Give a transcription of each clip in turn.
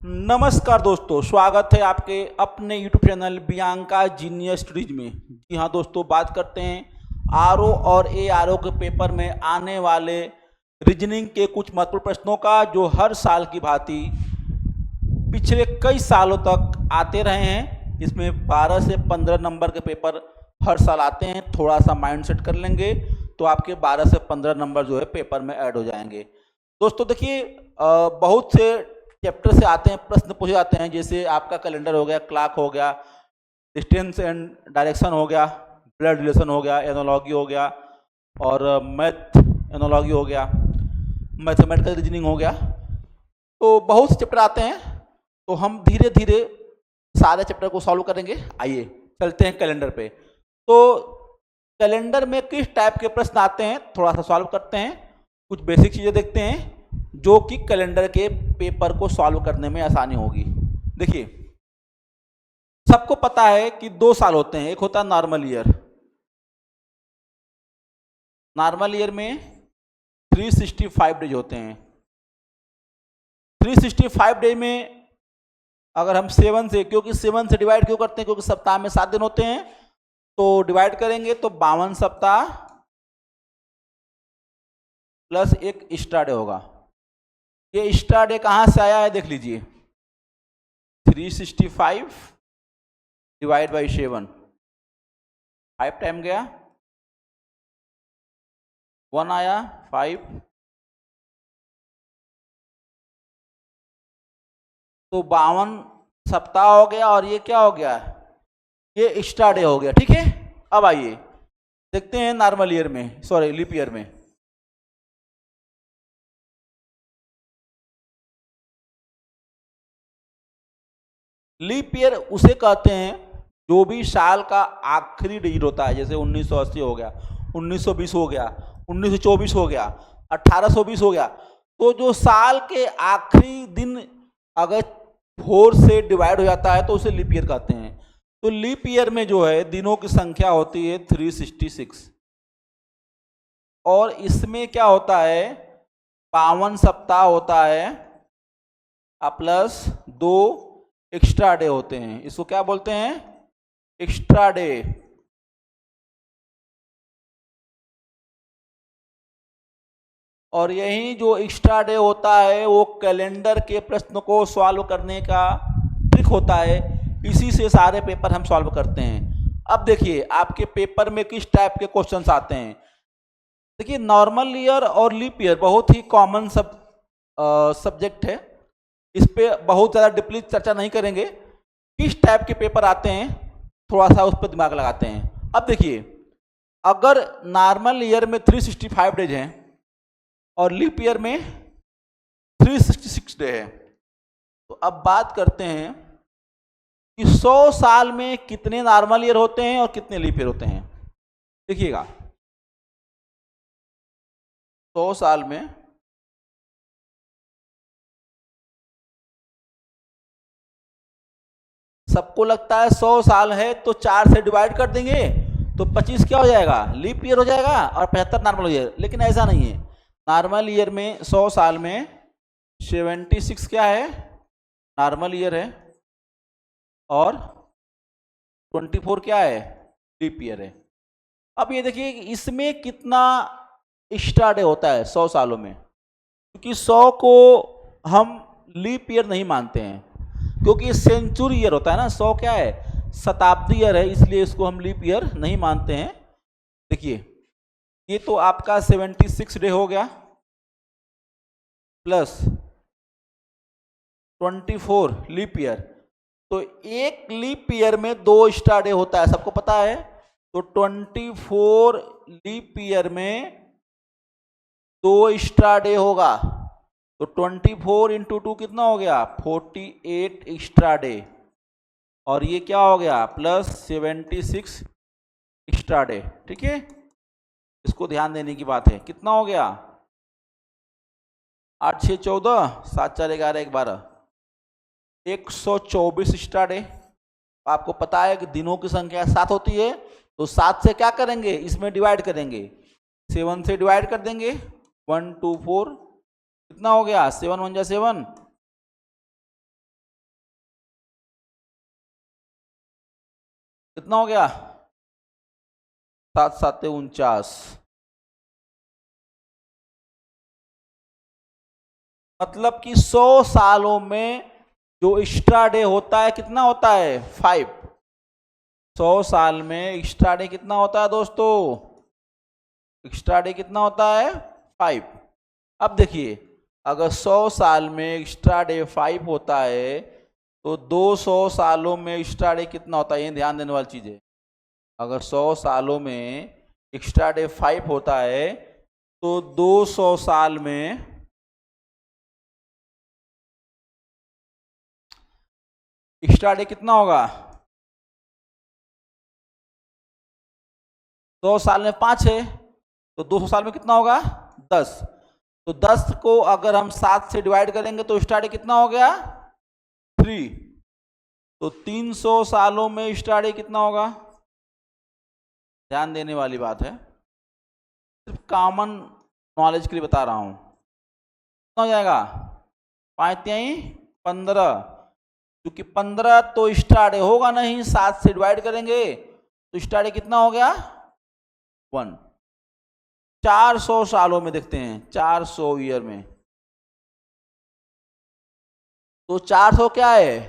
नमस्कार दोस्तों, स्वागत है आपके अपने YouTube channel Bianca genius studies में। जी हाँ दोस्तों, बात करते हैं आरओ और एआरओ के पेपर में आने वाले रीजनिंग के कुछ महत्वपूर्ण प्रश्नों का, जो हर साल की भांति पिछले कई सालों तक आते रहे हैं। इसमें 12 से 15 नंबर के पेपर हर साल आते हैं। थोड़ा सा माइंड सेट कर लेंगे तो आपके 12 से 15 नंबर जो है पेपर में ऐड हो जाएंगे। दोस्तों देखिए, बहुत से चैप्टर से आते हैं, प्रश्न पूछे जाते हैं। जैसे आपका कैलेंडर हो गया, क्लॉक हो गया, डिस्टेंस एंड डायरेक्शन हो गया, ब्लड रिलेशन हो गया, एनोलॉजी हो गया, और मैथ एनोलॉजी हो गया, मैथमेटिकल रीजनिंग हो गया। तो बहुत से चैप्टर आते हैं, तो हम धीरे धीरे सारे चैप्टर को सॉल्व करेंगे। आइए चलते हैं कैलेंडर पे। तो कैलेंडर में किस टाइप के प्रश्न आते हैं थोड़ा सा सॉल्व करते हैं। कुछ बेसिक चीज़ें देखते हैं जो कि कैलेंडर के पेपर को सॉल्व करने में आसानी होगी। देखिए, सबको पता है कि 2 साल होते हैं। एक होता है नॉर्मल ईयर। नॉर्मल ईयर में 365 डेज होते हैं। 365 डेज में अगर हम 7 से, क्योंकि 7 से डिवाइड क्यों करते हैं, क्योंकि सप्ताह में 7 दिन होते हैं, तो डिवाइड करेंगे तो 52 सप्ताह प्लस एक एक्स्ट्रा डे होगा। ये एक्स्ट्रा डे कहाँ से आया है देख लीजिए। 365 डिवाइड बाई 7, 5 टाइम गया, 1 आया, 5, तो 52 सप्ताह हो गया। और ये क्या हो गया, ये एक्स्ट्रा डे हो गया। ठीक है, अब आइए देखते हैं नॉर्मल ईयर में, सॉरी लीप ईयर में। लीप ईयर उसे कहते हैं जो भी साल का आखिरी डिजिट होता है। जैसे 1980 हो गया, 1920 हो गया, 1924 हो गया, 1820 हो गया। तो जो साल के आखिरी दिन अगर 4 से डिवाइड हो जाता है तो उसे लीप ईयर कहते हैं। तो लीप ईयर में जो है दिनों की संख्या होती है 366, और इसमें क्या होता है, 52 सप्ताह होता है प्लस 2 एक्स्ट्रा डे होते हैं। इसको क्या बोलते हैं, एक्स्ट्रा डे। और यही जो एक्स्ट्रा डे होता है वो कैलेंडर के प्रश्न को सॉल्व करने का ट्रिक होता है। इसी से सारे पेपर हम सॉल्व करते हैं। अब देखिए आपके पेपर में किस टाइप के क्वेश्चंस आते हैं। देखिए, नॉर्मल ईयर और लीप ईयर बहुत ही कॉमन सब्जेक्ट है। इस पे बहुत ज़्यादा डीपली चर्चा नहीं करेंगे। किस टाइप के पेपर आते हैं थोड़ा सा उस पर दिमाग लगाते हैं। अब देखिए, अगर नॉर्मल ईयर में 365 डेज हैं और लीप ईयर में 366 डे है, तो अब बात करते हैं कि 100 साल में कितने नॉर्मल ईयर होते हैं और कितने लीप ईयर होते हैं। देखिएगा, 100 साल में सबको लगता है 100 साल है तो 4 से डिवाइड कर देंगे तो 25 क्या हो जाएगा, लीप ईयर हो जाएगा, और 75 नॉर्मल ईयर। लेकिन ऐसा नहीं है। नॉर्मल ईयर में 100 साल में 76 क्या है, नॉर्मल ईयर है, और 24 क्या है, लीप ईयर है। अब ये देखिए इसमें कितना एक्स्ट्रा डे होता है 100 सालों में, क्योंकि 100 को हम लीप ईयर नहीं मानते हैं, क्योंकि सेंचुरी ईयर होता है ना। 100 क्या है, शताब्दी ईयर है, इसलिए इसको हम लीप ईयर नहीं मानते हैं। देखिए, ये तो आपका 76 डे हो गया प्लस 24 लीप ईयर। तो एक लीप ईयर में 2 एक्स्ट्रा डे होता है, सबको पता है। तो 24 लीप ईयर में 2 एक्स्ट्रा डे होगा। तो 24 इंटू 2 कितना हो गया, 48 एक्स्ट्रा डे। और ये क्या हो गया, प्लस 76 एक्स्ट्रा डे। ठीक है, इसको ध्यान देने की बात है। कितना हो गया, 8 6 14, 7 4 11 1 12, 124 एक्स्ट्रा डे। आपको पता है कि दिनों की संख्या 7 होती है, तो 7 से क्या करेंगे, इसमें डिवाइड करेंगे। 7 से डिवाइड कर देंगे, 1 2 4, कितना हो गया, 7 1 जा 7, कितना हो गया? 7 7 49। मतलब कि 100 सालों में जो एक्स्ट्रा डे होता है कितना होता है? 5। 100 साल में एक्स्ट्रा डे कितना होता है दोस्तों? एक्स्ट्रा डे कितना होता है? 5। अब देखिए, अगर 100 साल में एक्स्ट्रा डे 5 होता है तो 200 सालों में एक्स्ट्रा डे कितना होता है? ये ध्यान देने वाली चीज़ है। अगर 100 सालों में एक्स्ट्रा डे 5 होता है तो 200 साल में एक्स्ट्रा डे कितना होगा? 100 साल में 5 है तो 200 साल में कितना होगा? 10। तो 10 को अगर हम 7 से डिवाइड करेंगे तो एक्स्ट्रा डे कितना हो गया? 3। तो 300 सालों में एक्स्ट्रा डे कितना होगा? ध्यान देने वाली बात है, सिर्फ कॉमन नॉलेज के लिए बता रहा हूं। कितना हो जाएगा? 5 तिहाई 15। क्योंकि 15 तो एक्स्ट्रा डे होगा नहीं, 7 से डिवाइड करेंगे तो एक्स्ट्रा डे कितना हो गया? 1। 400 सालों में देखते हैं, 400 ईयर में। तो 400 क्या है?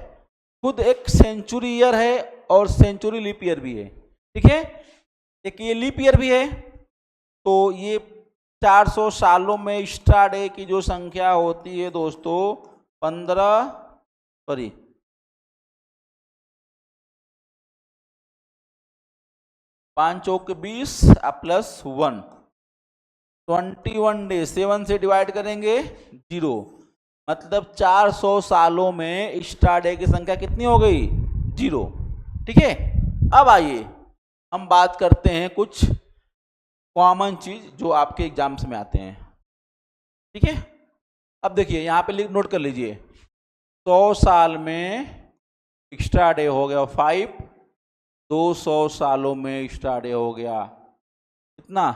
खुद एक सेंचुरी ईयर है और सेंचुरी लीप ईयर भी है। ठीक है, एक ये लीप ईयर भी है। तो ये 400 सालों में एक्स्ट्रा डे की जो संख्या होती है दोस्तों 15 सॉरी 5 चौक 20 प्लस 1 21 डे। 7 से डिवाइड करेंगे 0। मतलब 400 सालों में एक्स्ट्रा डे की संख्या कितनी हो गई? 0। ठीक है, अब आइए हम बात करते हैं कुछ कॉमन चीज जो आपके एग्जाम्स में आते हैं। ठीक है, अब देखिए यहाँ पे नोट कर लीजिए, 100 साल में एक्स्ट्रा डे हो गया 5। 200 सालों में एक्स्ट्रा डे हो गया कितना?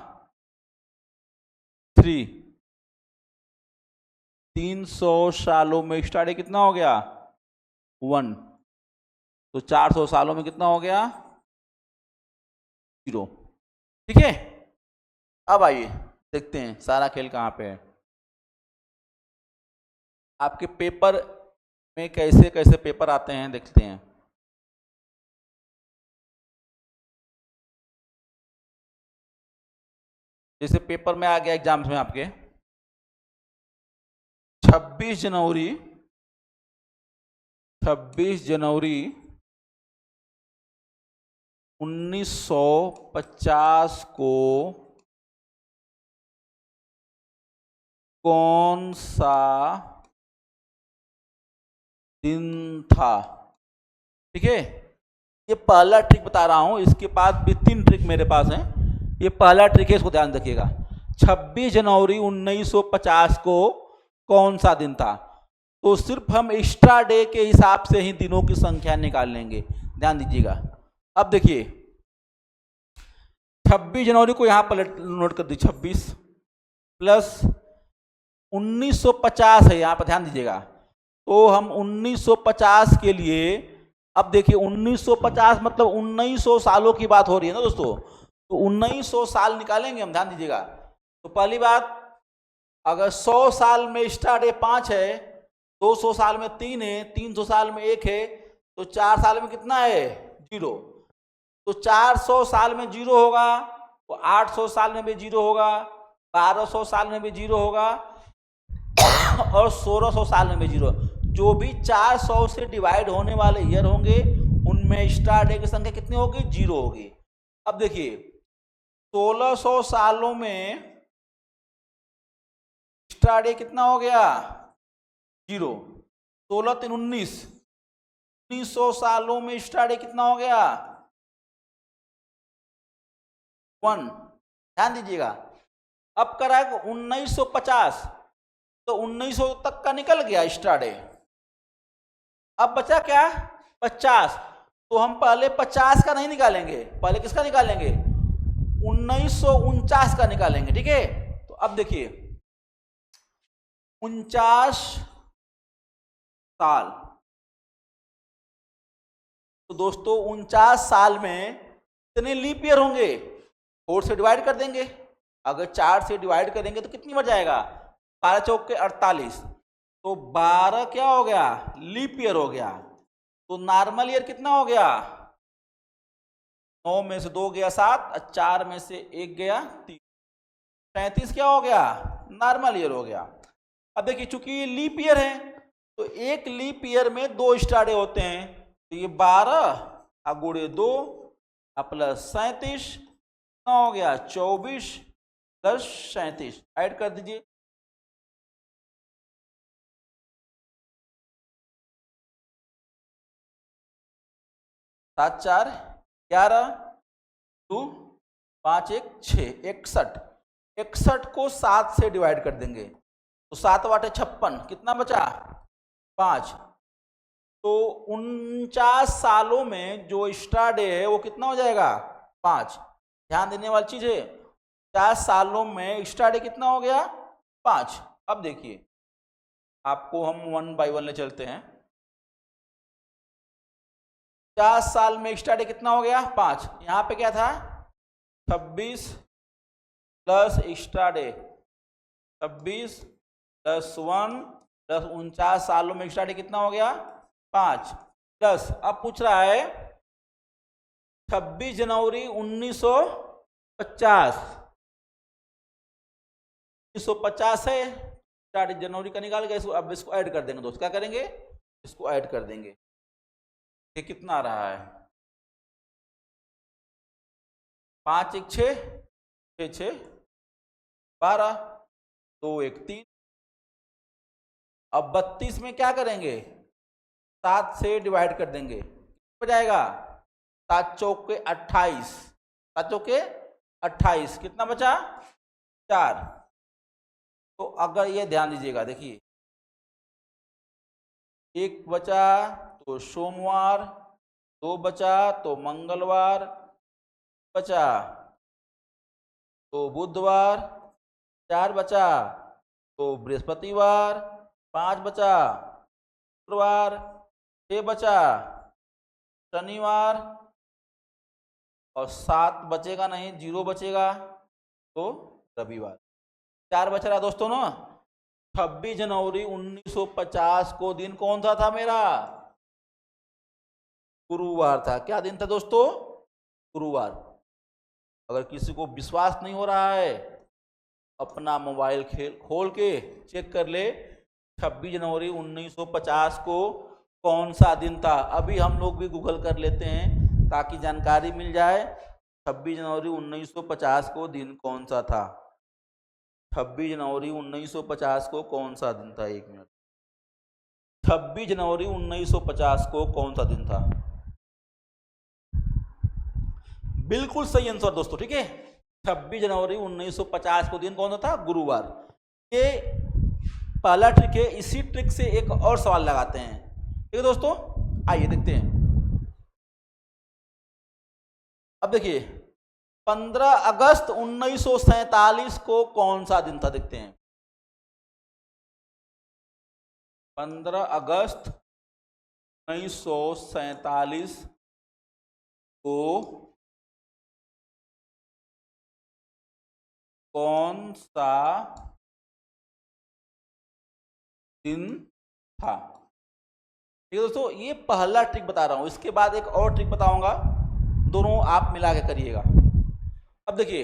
3। 300 सालों में एक्स्ट्रा डे कितना हो गया? 1। तो 400 सालों में कितना हो गया? 0। ठीक है, अब आइए देखते हैं सारा खेल कहाँ पे है। आपके पेपर में कैसे कैसे पेपर आते हैं देखते हैं। जैसे पेपर में आ गया एग्जाम्स में आपके 26 जनवरी 1950 को कौन सा दिन था? ठीक है, ये पहला ट्रिक बता रहा हूं, इसके बाद भी 3 ट्रिक मेरे पास हैं। ये पहला ट्रिक है, इसको ध्यान रखिएगा। 26 जनवरी 1950 को कौन सा दिन था? तो सिर्फ हम एक्स्ट्रा डे के हिसाब से ही दिनों की संख्या निकाल लेंगे, ध्यान दीजिएगा। अब देखिए 26 जनवरी को यहां पर नोट कर दी, 26 प्लस 1950 है यहाँ पर, ध्यान दीजिएगा। तो हम 1950 के लिए, अब देखिए 1950 मतलब 1900 सालों की बात हो रही है ना दोस्तों, तो 1900 साल निकालेंगे हम, ध्यान दीजिएगा। तो पहली बात, अगर 100 साल में एक्स्ट्रा डे 5 है, 200 साल में 3 है, 300 साल में 1 है, तो 4 साल में कितना है? 0। तो 400 साल में 0 होगा, तो 800 साल में भी 0 होगा, 1200 साल में भी 0 होगा और 1600 साल में भी 0। जो भी 400 से डिवाइड होने वाले ईयर होंगे उनमें एक्स्ट्रा डे की संख्या कितनी होगी? 0 होगी। अब देखिए 1600 सालों में एक्स्ट्रा डे कितना हो गया? 0। 16 3 19। 1900 सालों में एक्स्ट्रा डे कितना हो गया? 1। ध्यान दीजिएगा। अब करा 1950, तो 1900 तक का निकल गया एक्स्ट्रा डे। अब बचा क्या? 50। तो हम पहले 50 का नहीं निकालेंगे, पहले किसका निकालेंगे? 1949 का निकालेंगे। ठीक है, तो अब देखिए 49 साल तो दोस्तों 49 साल में कितने लीप ईयर होंगे? 4 से डिवाइड कर देंगे। अगर 4 से डिवाइड करेंगे तो कितनी बच जाएगा? 12 चौक के 48, तो 12 क्या हो गया? लीप ईयर हो गया। तो नॉर्मल ईयर कितना हो गया? 9 में से 2 गया 7, 4 में से 1 गया 3, 37 क्या हो गया? नॉर्मल ईयर हो गया। अब देखिए चूंकि ये लीप ईयर है तो एक लीप ईयर में 2 स्टार्डे होते हैं, तो ये 12 गुणे 2 प्लस 37 कितना हो गया? 24 प्लस 37 ऐड कर दीजिए। 7 4 11 2 5 1 6 61। 61 को 7 से डिवाइड कर देंगे तो 7 वाटे 56, कितना बचा? 5। तो 49 सालों में जो एक्स्ट्रा डे है वो कितना हो जाएगा? 5। ध्यान देने वाली चीज है, 50 सालों में एक्स्ट्रा डे कितना हो गया? 5। अब देखिए आपको हम 1 बाय 1 ले चलते हैं। 50 साल में एक्स्ट्रा डे कितना हो गया? 5। यहाँ पे क्या था? 26 plus extra day, 26 plus 1 plus 49 सालों में एक्स्ट्रा डे कितना हो गया? 5 प्लस, अब पूछ रहा है 26 जनवरी 1950। 1950 है, जनवरी का निकाल गया इसको। अब इसको ऐड कर देंगे दोस्त, क्या करेंगे? इसको ऐड कर देंगे। ये कितना आ रहा है? 5 1 6 6 6 12 2 1 3। अब 32 में क्या करेंगे? 7 से डिवाइड कर देंगे, हो जाएगा 7 चौक के 28, 7 चौक के 28, कितना बचा? 4। तो अगर ये ध्यान दीजिएगा, देखिए 1 बचा तो सोमवार, 2 बचा तो मंगलवार, बचा तो बुधवार, 4 बचा तो बृहस्पतिवार, 5 बचा शुक्रवार, 6 बचा शनिवार, और 7 बचेगा नहीं, 0 बचेगा तो रविवार। 4 बच रहा दोस्तों ना। 26 जनवरी 1950 को दिन कौन सा था मेरा? गुरुवार था। क्या दिन था दोस्तों? गुरुवार। अगर किसी को विश्वास नहीं हो रहा है अपना मोबाइल खोल के चेक कर ले 26 जनवरी 1950 को कौन सा दिन था। अभी हम लोग भी गूगल कर लेते हैं ताकि जानकारी मिल जाए 26 जनवरी 1950 को दिन कौन सा था। 26 जनवरी 1950 को कौन सा दिन था? 1 मिनट। 26 जनवरी 1950 को कौन सा दिन था? बिल्कुल सही आंसर दोस्तों, ठीक है। 26 जनवरी 1950 को दिन कौन सा था? गुरुवार। ये पहला ट्रिक है। इसी ट्रिक से एक और सवाल लगाते हैं, ठीक है दोस्तों। आइए देखते हैं। अब देखिए 15 अगस्त 1947 को कौन सा दिन था? देखते हैं। 15 अगस्त 1947 को कौन सा दिन था? ठीक है दोस्तों, ये पहला ट्रिक बता रहा हूं। इसके बाद एक और ट्रिक बताऊंगा, दोनों आप मिला के करिएगा। अब देखिए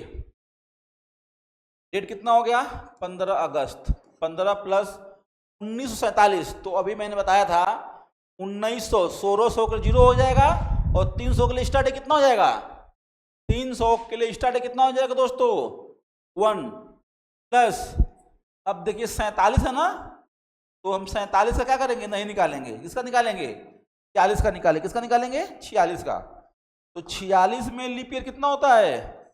डेट कितना हो गया? 15 अगस्त। 15 प्लस 1947, तो अभी मैंने बताया था 1900, 1600 के 0 हो जाएगा और 300 के लिए स्टार्ट कितना हो जाएगा? 300 के लिए स्टार्ट कितना हो जाएगा दोस्तों? 1 प्लस, अब देखिए 47 है ना, तो हम 47 का क्या करेंगे? नहीं निकालेंगे। किसका निकालेंगे? 46 का निकालेंगे। किसका निकालेंगे? 46 का। तो 46 में लीप ईयर कितना होता है?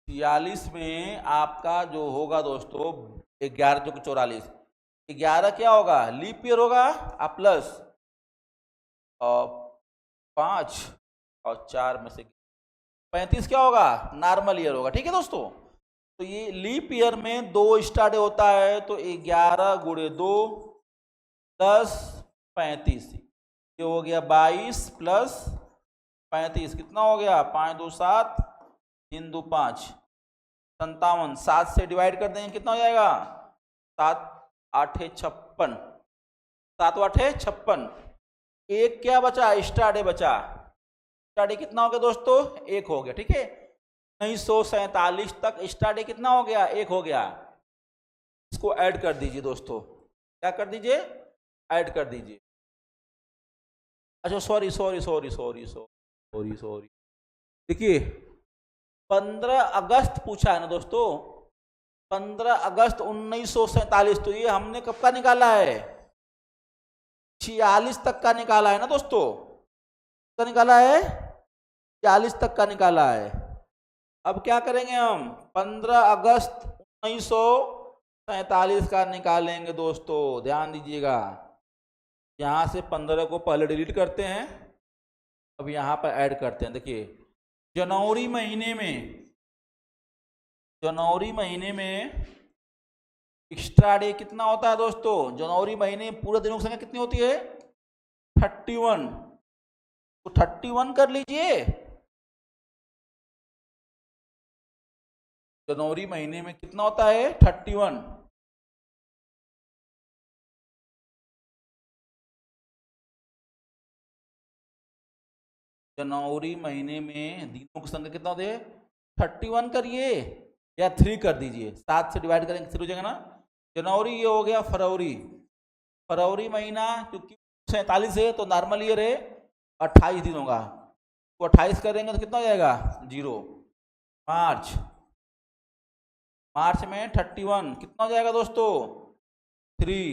46 में आपका जो होगा दोस्तों 11 जो 44, 11 क्या होगा? लीप ईयर होगा। आप प्लस 5 और 4 में से 35 क्या होगा? नॉर्मल ईयर होगा। ठीक है दोस्तों, तो ये लीप ईयर में 2 स्टार्ट होता है, तो 11 गुणे 2 10 35। ये हो गया 22 प्लस 35, कितना हो गया 5 2 7 3 2 5 57। 7 से डिवाइड कर देंगे कितना हो जाएगा 7 8 56, 7 8 56। एक क्या बचा स्टार्ट बचा, स्टार्ट कितना हो गया दोस्तों 1 हो गया। ठीक है 1947 तक स्टार्ट कितना हो गया 1 हो गया। इसको ऐड कर दीजिए दोस्तों, क्या कर दीजिए ऐड कर दीजिए। अच्छा sorry sorry sorry sorry sorry sorry, देखिए 15 अगस्त पूछा है ना दोस्तों, 15 अगस्त 1947, तो ये हमने कब का निकाला है 46 तक का निकाला है ना दोस्तों, का निकाला है 46 तक का निकाला है। अब क्या करेंगे हम 15 अगस्त 1947 का निकालेंगे दोस्तों, ध्यान दीजिएगा। यहाँ से 15 को पहले डिलीट करते हैं, अब यहाँ पर ऐड करते हैं। देखिए जनवरी महीने में एक्स्ट्रा डे कितना होता है दोस्तों, जनवरी महीने पूरे दिनों की संख्या कितनी होती है 31, तो 31 कर लीजिए। जनवरी महीने में कितना होता है 31, जनवरी महीने में दिनों की संख्या कितना होती है 31 करिए या 3 कर दीजिए, 7 से डिवाइड करेंगे 3 हो जाएगा ना। जनवरी ये हो गया फरवरी, फरवरी महीना क्योंकि 47 है तो नॉर्मल ईयर है 28 दिन होगा, तो 28 करेंगे तो कितना हो जाएगा 0। मार्च में 31 कितना हो जाएगा दोस्तों 3।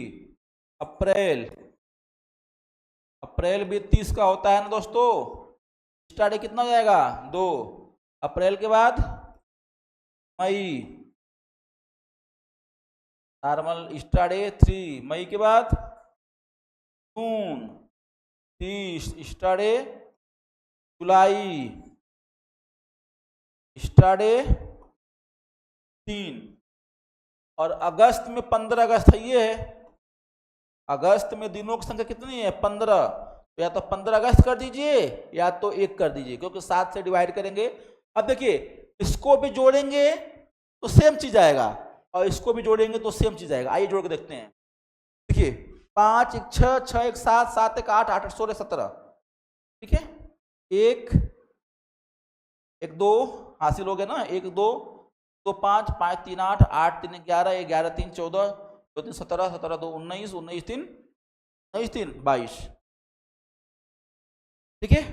अप्रैल भी 30 का होता है ना दोस्तों, स्टार्ट कितना हो जाएगा 2। अप्रैल के बाद मई, नॉर्मल स्टार्ट 3। मई के बाद जून, 30 स्टार्ट जुलाई, स्टार्ट 3। और अगस्त में 15 अगस्त है, ये है अगस्त में दिनों की संख्या कितनी है 15, तो या तो 15 अगस्त कर दीजिए या तो 1 कर दीजिए, क्योंकि 7 से डिवाइड करेंगे। अब देखिए इसको भी जोड़ेंगे तो सेम चीज आएगा और इसको भी जोड़ेंगे तो सेम चीज आएगा। आइए जोड़ के देखते हैं। देखिए 5 1 6 6 1 7 7 1 8 8 16 17, ठीक है 1 1 2 हासिल हो गया ना, 1 2 2 5 5 3 8 8 3 11 11 3 14 2 3 17 17 2 19 19 3 19 3 22, ठीक है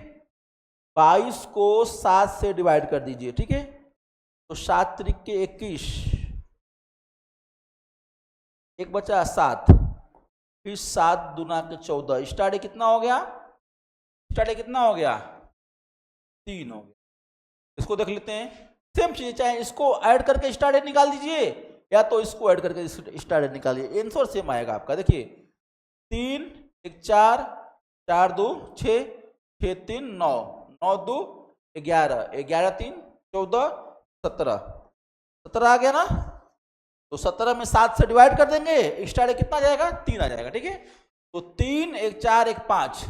22 को 7 से डिवाइड कर दीजिए। ठीक है तो 7 त्रिक के 21, एक बचा 7, फिर 7 दूना के 14, स्टार्ट कितना हो गया 3 हो गया। इसको देख लेते हैं, सेम चीज, चाहे इसको ऐड करके स्टार्ट निकाल दीजिए या तो इसको ऐड करके स्टार्ट निकालिए, आंसर सेम आएगा आपका। देखिए 3 1 4 4 2 6 6 3 9 9 2 11 11 3 14 17 17 आ गया ना, तो 17 में 7 से डिवाइड कर देंगे, स्टार्ट कितना आ जाएगा 3 आ जाएगा। ठीक है तो 3 1 4 1 5,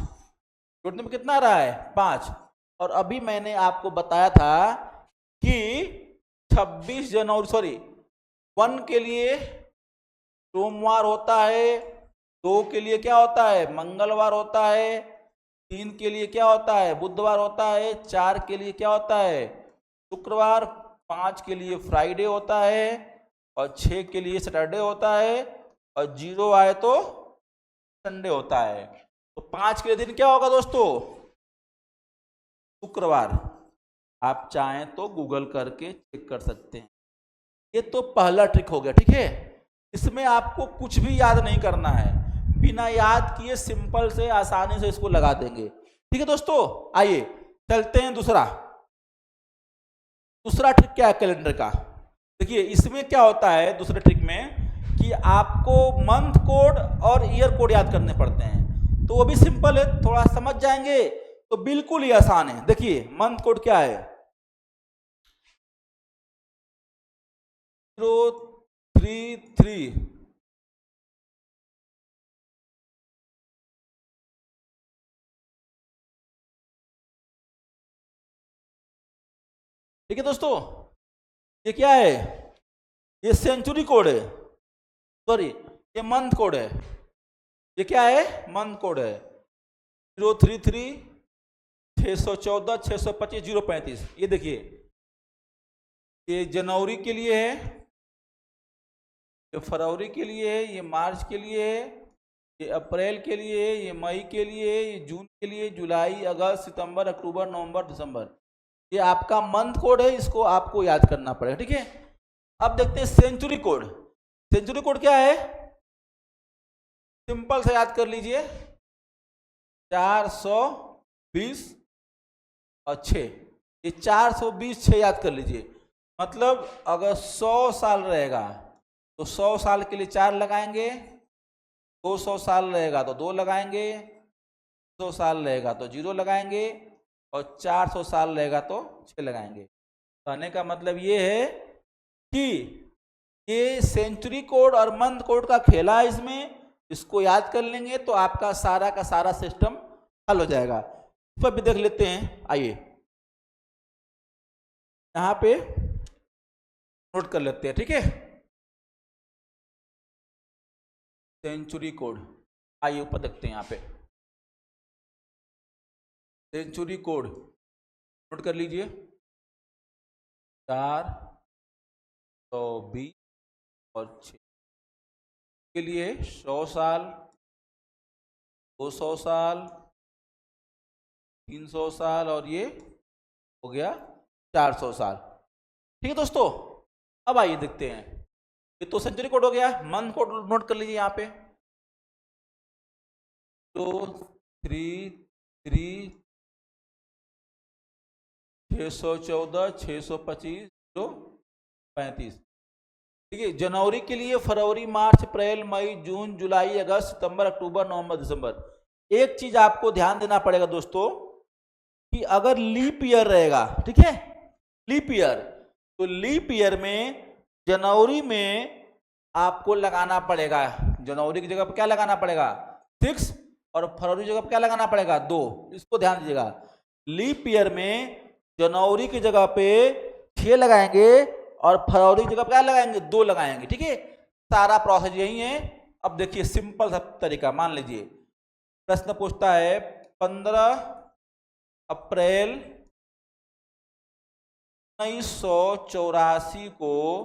जोड़ने में कितना आ रहा है 5। और अभी मैंने आपको बताया था कि 26 जनवरी सॉरी 1 के लिए सोमवार होता है, 2 के लिए क्या होता है मंगलवार होता है, 3 के लिए क्या होता है बुधवार होता है, 4 के लिए क्या होता है शुक्रवार, 5 के लिए फ्राइडे होता है और 6 के लिए सैटरडे होता है और 0 आए तो संडे होता है। तो 5 के दिन क्या होगा दोस्तों शुक्रवार। आप चाहें तो गूगल करके चेक कर सकते हैं। ये तो पहला ट्रिक हो गया। ठीक है इसमें आपको कुछ भी याद नहीं करना है, बिना याद किए सिंपल से आसानी से इसको लगा देंगे। ठीक है दोस्तों आइए चलते हैं दूसरा ट्रिक क्या है कैलेंडर का। देखिए इसमें क्या होता है दूसरे ट्रिक में कि आपको मंथ कोड और ईयर कोड याद करने पड़ते हैं, तो वो भी सिंपल है, थोड़ा समझ जाएंगे तो बिल्कुल ही आसान है। देखिए मंथ कोड क्या है 033, ठीक है दोस्तों, ये क्या है, ये सेंचुरी कोड है, सॉरी ये मंथ कोड है, ये क्या है, मंथ कोड है 033 614 625 035। ये देखिए, ये जनवरी के लिए है, ये फरवरी के लिए है, ये मार्च के लिए है, ये अप्रैल के लिए है, ये मई के लिए है, ये जून के लिए, जुलाई अगस्त सितंबर अक्टूबर नवंबर दिसंबर। ये आपका मंथ कोड है, इसको आपको याद करना पड़ेगा। ठीक है, अब देखते हैं सेंचुरी कोड। सेंचुरी कोड क्या है, सिंपल से याद कर लीजिए, 420 और 6, ये 420 6 याद कर लीजिए। मतलब अगर 100 साल रहेगा तो 100 साल के लिए 4 लगाएंगे, 200 साल रहेगा तो 2 लगाएंगे, 100 साल रहेगा तो 0 लगाएंगे, और 400 साल रहेगा तो 6 लगाएंगे। कहने का मतलब ये है कि ये सेंचुरी कोड और मंथ कोड का खेला है इसमें, इसको याद कर लेंगे तो आपका सारा का सारा सिस्टम हल हो जाएगा। इस पर भी देख लेते हैं, आइए यहाँ पे नोट कर लेते हैं। ठीक है, सेंचुरी कोड, आइए ऊपर देखते हैं, यहाँ पे सेंचुरी कोड नोट कर लीजिए, 420 और 6 के लिए 100 साल, 200 साल, 300 साल, और ये हो गया 400 साल। ठीक है दोस्तों, अब आइए देखते हैं, ये तो सेंचुरी कोड हो गया। मंथ कोड नोट कर लीजिए यहाँ पे, 233 614 625 035। ठीक है, जनवरी के लिए फरवरी मार्च अप्रैल मई जून जुलाई अगस्त सितंबर अक्टूबर नवंबर दिसंबर। एक चीज आपको ध्यान देना पड़ेगा दोस्तों, कि अगर लीप ईयर रहेगा, ठीक है, लीप ईयर, तो लीप ईयर में जनवरी में आपको लगाना पड़ेगा, जनवरी की जगह पर क्या लगाना पड़ेगा 6, और फरवरी की जगह पर क्या लगाना पड़ेगा 2। इसको ध्यान दीजिएगा, लीप ईयर में जनवरी की जगह पे 6 लगाएंगे और फरवरी की जगह पे क्या लगाएंगे 2 लगाएंगे। ठीक है, सारा प्रोसेस यही है। अब देखिए सिंपल सा तरीका, मान लीजिए प्रश्न पूछता है 15 अप्रैल 1984 को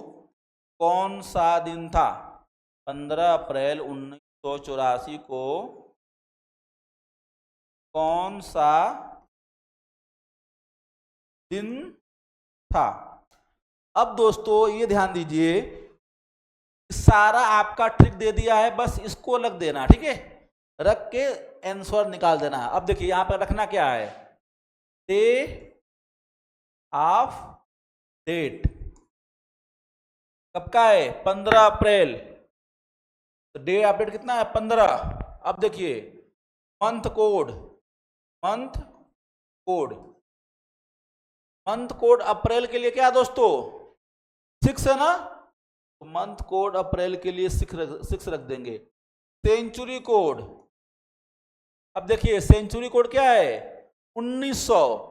कौन सा दिन था। 15 अप्रैल 1984 को कौन सा दिन था। अब दोस्तों ये ध्यान दीजिए, सारा आपका ट्रिक दे दिया है, बस इसको रख देना। ठीक है, रख के आंसर निकाल देना। अब देखिए यहां पर रखना क्या है, डे ऑफ डेट कब का है 15 अप्रैल, तो डे ऑफ डेट कितना है 15। अब देखिए month code, month code, month code April के लिए क्या है दोस्तों 6 है ना, तो मंथ कोड अप्रैल के लिए 6 रख देंगे। सेंचुरी कोड, अब देखिए सेंचुरी कोड क्या है 1900।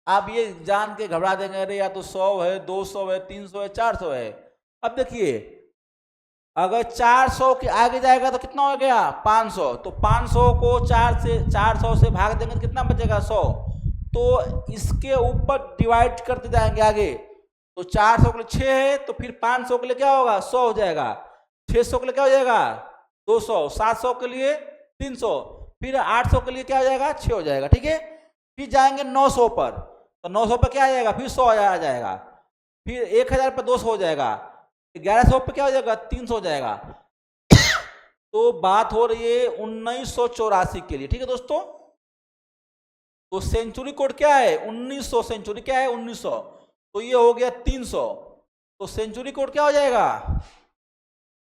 आप ये जान के घबरा देंगे अरे या तो 100 है 200 है 300 है 400 है। अब देखिए अगर 400 के आगे जाएगा तो कितना हो गया 500, तो 500 को 400 से भाग देंगे तो कितना बचेगा 100। तो इसके ऊपर डिवाइड करते जाएंगे आगे, तो 400 के लिए 6 है, तो फिर 500 के लिए क्या होगा 100 हो जाएगा, 600 के लिए क्या हो जाएगा 200, 700 के लिए 300, फिर 800 के लिए क्या हो जाएगा 6 हो जाएगा। ठीक है, फिर जाएंगे 900 पर, तो 900 पर क्या आ जाएगा फिर 100 आ जाएगा, फिर 1000 पर 200 हो जाएगा, 1100 पर क्या हो जाएगा 300 हो जाएगा। तो बात हो रही है 1984 के लिए। ठीक है दोस्तों, तो सेंचुरी कोड क्या है 1900, सेंचुरी क्या है 1900, तो ये हो गया 300, तो सेंचुरी कोड क्या हो जाएगा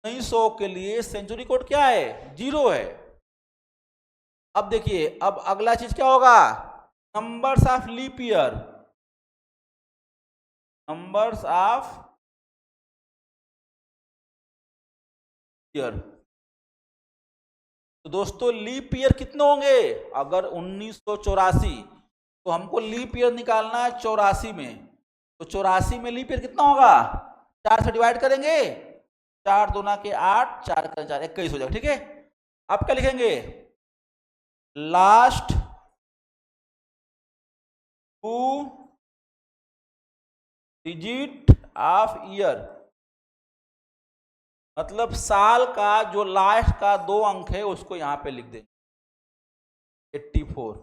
1900 के लिए सेंचुरी कोड क्या है 0 है। अब देखिए अब अगला चीज क्या होगा, numbers of leap year, numbers of year. तो दोस्तों लीप ईयर कितने होंगे, अगर 1984 तो हमको लीप ईयर निकालना है 84 में, तो 84 में लीप ईयर कितना होगा, 4 से डिवाइड करेंगे, 4 दूना के 8, 4 करें 4, 21 हो जाएगा। ठीक है, अब क्या लिखेंगे, लास्ट 2 डिजिट ऑफ ईयर, मतलब साल का जो लास्ट का 2 अंक है उसको यहां पे लिख देंगे 84,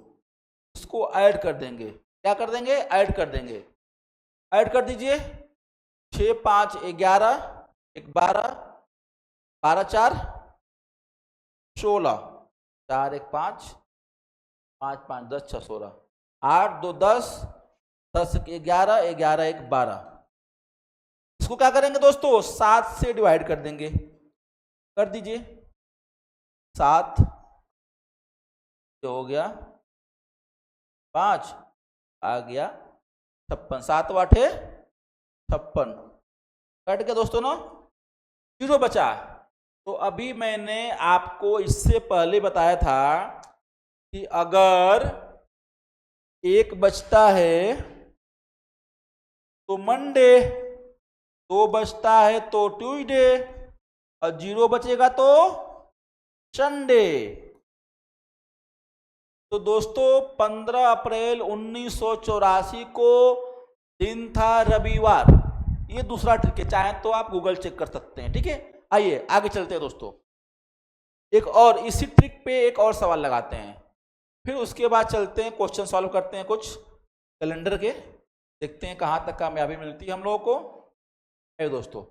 इसको ऐड कर देंगे, क्या कर देंगे, ऐड कर देंगे, ऐड कर दीजिए, 6 5 11, 1 12, 12 4 16, 4 1 5, 5 5 10 6 16, 8 2 10, 10 11, 11 1 12, इसको क्या करेंगे दोस्तों, 7 से डिवाइड कर देंगे, कर दीजिए, 7 हो गया 5, आ गया 56, 7 8 56, कट गया दोस्तों ना, 0 बचा। तो अभी मैंने आपको इससे पहले बताया था कि अगर 1 बचता है तो मंडे, 2 बचता है तो ट्यूसडे, और 0 बचेगा तो संडे। तो दोस्तों 15 अप्रैल 1984 को दिन था रविवार। ये दूसरा ट्रिक है, चाहे तो आप गूगल चेक कर सकते हैं। ठीक है, आइए आगे चलते हैं दोस्तों, एक और इसी ट्रिक पे एक और सवाल लगाते हैं, फिर उसके बाद चलते हैं क्वेश्चन सॉल्व करते हैं कुछ कैलेंडर के, देखते हैं कहाँ तक कामयाबी मिलती है हम लोगों को। है दोस्तों,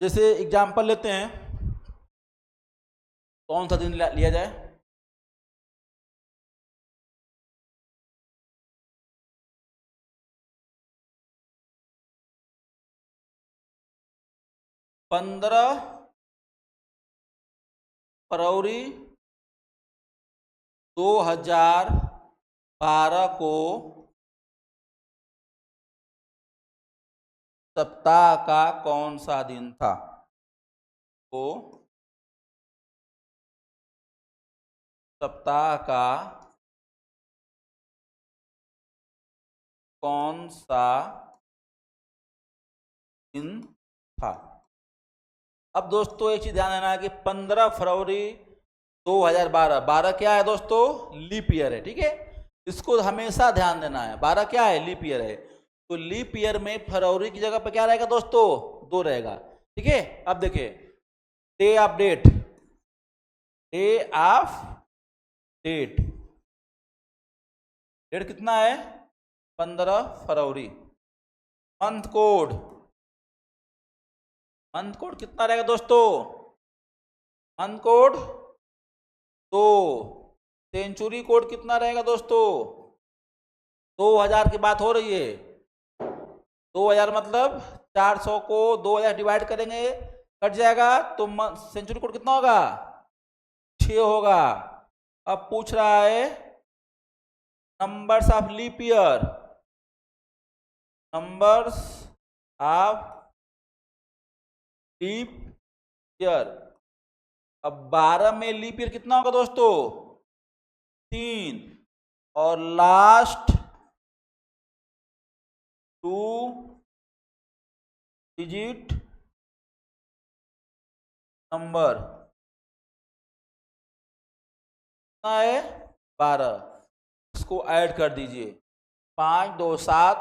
जैसे एग्जाम्पल लेते हैं, कौन सा दिन लिया जाए, पंद्रह फरवरी 2012 को सप्ताह का कौन सा दिन था। तो सप्ताह का कौन सा दिन था। अब दोस्तों एक चीज ध्यान देना है कि 15 फरवरी 2012, 12 क्या है दोस्तों, लीप ईयर है। ठीक है, इसको हमेशा ध्यान देना है, 12 क्या है, लीप ईयर है। तो लीप ईयर में फरवरी की जगह पर क्या रहेगा दोस्तों, 2 रहेगा। ठीक है, अब देखिए day of date, day of date, date कितना है 15 फरवरी। मंथ कोड, मंथ कोड कितना रहेगा दोस्तों, मंथ कोड 2। सेंचुरी कोड कितना रहेगा दोस्तों, 2000 की बात हो रही है, 2000 मतलब 400 को 2000 डिवाइड करेंगे कट जाएगा, तो सेंचुरी कोड कितना होगा, 6 होगा। अब पूछ रहा है numbers of leap year, numbers of leap year. अब 12 में लीप ईयर कितना होगा दोस्तों, 3, और लास्ट 2 डिजिट नंबर कितना है 12, इसको ऐड कर दीजिए, 5 2 7,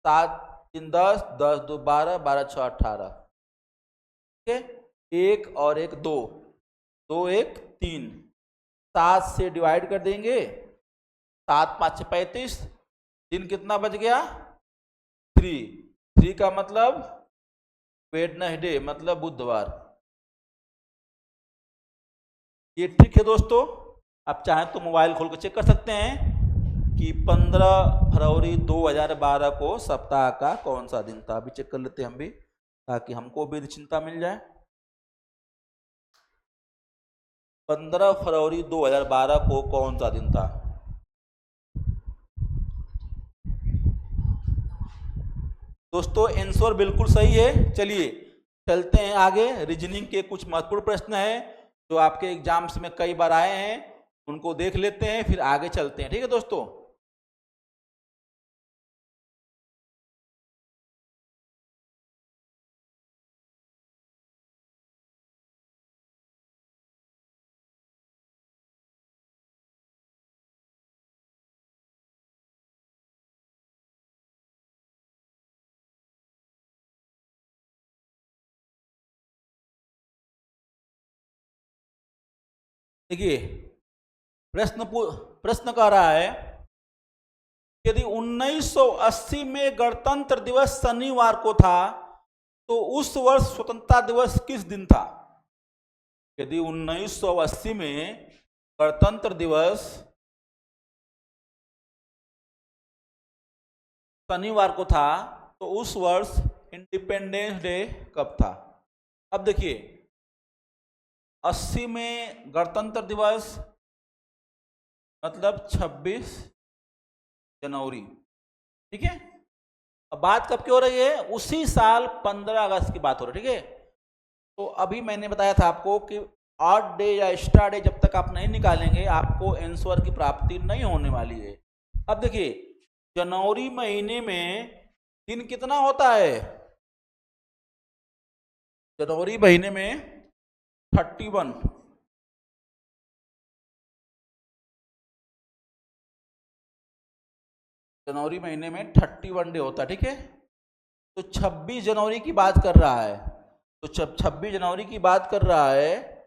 7 3 10, 10 2 12, 12 6 18। ठीक है, 1 और 1 2, 2 1 3, 7 से डिवाइड कर देंगे, 7 5 35, दिन कितना बच गया 3 का मतलब वेडनेसडे, मतलब बुधवार। ये ट्रिक है दोस्तों, आप चाहें तो मोबाइल खोल कर चेक कर सकते हैं कि 15 फरवरी 2012 को सप्ताह का कौन सा दिन था। अभी चेक कर लेते हैं हम भी, ताकि हमको भी निश्चिंता मिल जाए। 15 फरवरी 2012 को कौन सा दिन था। दोस्तों आंसर बिल्कुल सही है। चलिए चलते हैं आगे, रीजनिंग के कुछ महत्वपूर्ण प्रश्न हैं जो आपके एग्जाम्स में कई बार आए हैं उनको देख लेते हैं, फिर आगे चलते हैं। ठीक है दोस्तों। देखिए प्रश्न कह रहा है, यदि 1980 में गणतंत्र दिवस शनिवार को था तो उस वर्ष स्वतंत्रता दिवस किस दिन था? यदि 1980 में गणतंत्र दिवस शनिवार को था तो उस वर्ष इंडिपेंडेंस डे कब था? अब देखिए 80 में गणतंत्र दिवस मतलब 26 जनवरी। ठीक है। अब बात कब की हो रही है? उसी साल 15 अगस्त की बात हो रही है। ठीक है। तो अभी मैंने बताया था आपको कि ऑड डे या एक्स्ट्रा डे जब तक आप नहीं निकालेंगे आपको आंसर की प्राप्ति नहीं होने वाली है। अब देखिए जनवरी महीने में दिन कितना होता है? जनवरी महीने में 31। जनवरी महीने में 31 डे होता है। ठीक है। तो 26 जनवरी की बात कर रहा है, तो जब 26 जनवरी की बात कर रहा है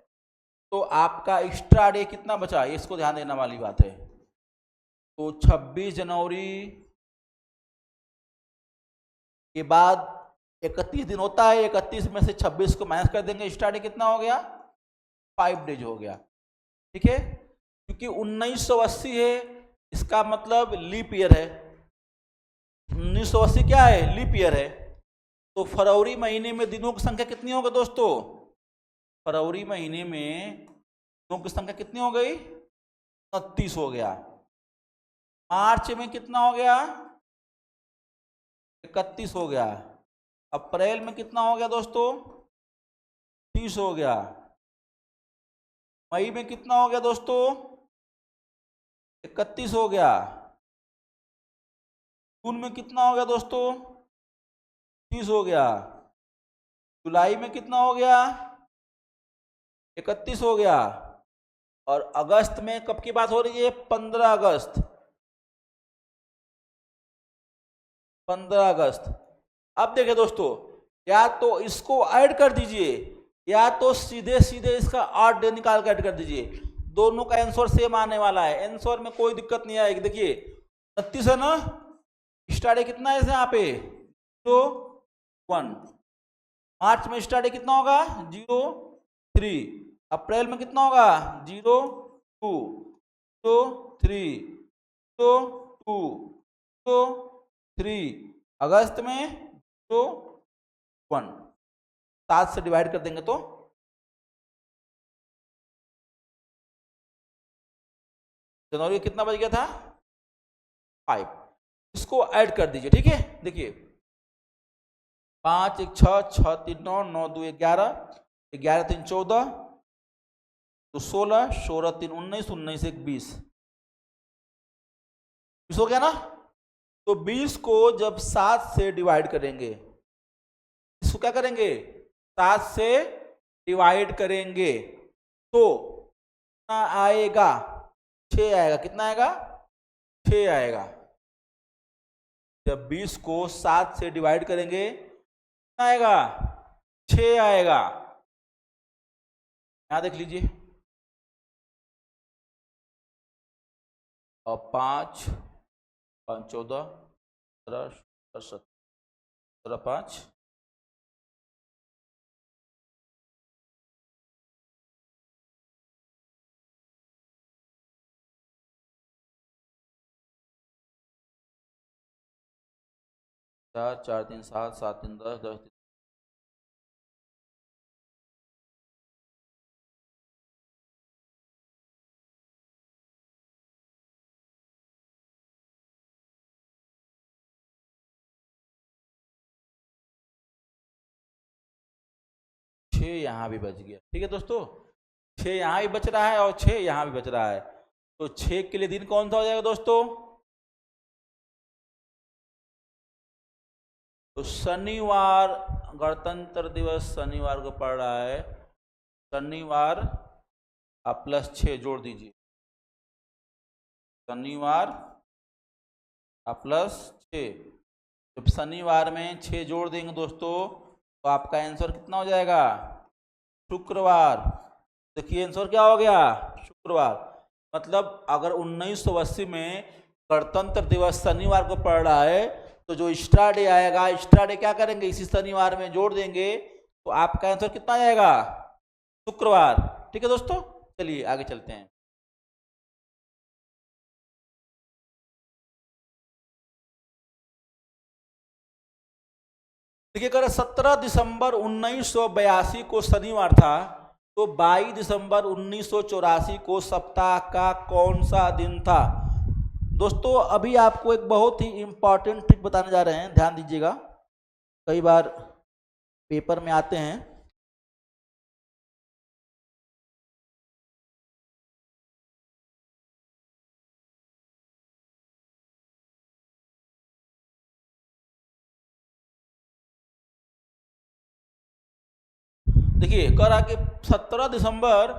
तो आपका एक्स्ट्रा डे कितना बचा, इसको ध्यान देने वाली बात है। तो 26 जनवरी के बाद 31 दिन होता है, 31 में से 26 को माइनस कर देंगे, एक्स्ट्रा डे कितना हो गया? 5 डेज हो गया। ठीक है। क्योंकि 1980 है इसका मतलब लीप ईयर है। 1980 क्या है? लीप ईयर है। तो फरवरी महीने में दिनों की संख्या कितनी होगी दोस्तों? फरवरी महीने में दिनों की संख्या कितनी हो गई? 29 हो गया। मार्च में कितना हो गया? 31 हो गया। अप्रैल में कितना हो गया दोस्तों? 30 हो गया। मई में कितना हो गया दोस्तों? 31 हो गया। जून में कितना हो गया दोस्तों? 30 हो गया। जुलाई में कितना हो गया? 31 हो गया। और अगस्त में कब की बात हो रही है? 15 अगस्त। 15 अगस्त। अब देखिए दोस्तों, या तो इसको ऐड कर दीजिए या तो सीधे सीधे इसका 8 डे निकाल कर ऐड कर दीजिए, दोनों का आंसर सेम आने वाला है। आंसर में कोई दिक्कत नहीं आएगी। देखिए 29 है ना, स्टार डे कितना है यहाँ पे? 0 1। मार्च में स्टार डे कितना होगा? 0 3। अप्रैल में कितना होगा? 0 2 0 3 0 2 0 3। अगस्त में 0 1। 7 से डिवाइड कर देंगे तो जनवरी कितना बच गया था? 5। इसको ऐड कर दीजिए। ठीक है। देखिए 5 1 6 6 3 9 9 2 11 11 3 14 तो 16 16 3 19 19 1 20 हो गया ना। तो 20 को जब 7 से डिवाइड करेंगे, इसको क्या करेंगे? 7 से डिवाइड करेंगे तो कितना आएगा? 6 आएगा। कितना आएगा? 6 आएगा। जब 20 को 7 से डिवाइड करेंगे कितना आएगा? 6 आएगा। यहां देख लीजिए, और 5 5 14 17 17 5 4 4 3 7 7 3 10 10 6 यहाँ भी बच गया। ठीक है दोस्तों, 6 यहाँ भी बच रहा है और 6 यहाँ भी बच रहा है, तो 6 के लिए दिन कौन सा हो जाएगा दोस्तों? तो शनिवार, गणतंत्र दिवस शनिवार को पड़ रहा है, शनिवार आप +6 जोड़ दीजिए, शनिवार आप +6। जब शनिवार में 6 जोड़ देंगे दोस्तों तो आपका आंसर कितना हो जाएगा? शुक्रवार। देखिए आंसर क्या हो गया? शुक्रवार। मतलब अगर 1980 में गणतंत्र दिवस शनिवार को पड़ रहा है तो जो एक्स्ट्रा डे आएगा, एक्स्ट्रा डे क्या करेंगे? इसी शनिवार में जोड़ देंगे तो आपका आंसर कितना आएगा? शुक्रवार। ठीक है दोस्तों, चलिए आगे चलते हैं। देखिए अगर 17 दिसंबर 1982 को शनिवार था तो 22 दिसंबर 1984 को सप्ताह का कौन सा दिन था? दोस्तों अभी आपको एक बहुत ही इंपॉर्टेंट ट्रिक बताने जा रहे हैं, ध्यान दीजिएगा, कई बार पेपर में आते हैं। देखिए कह रहा कि 17 दिसंबर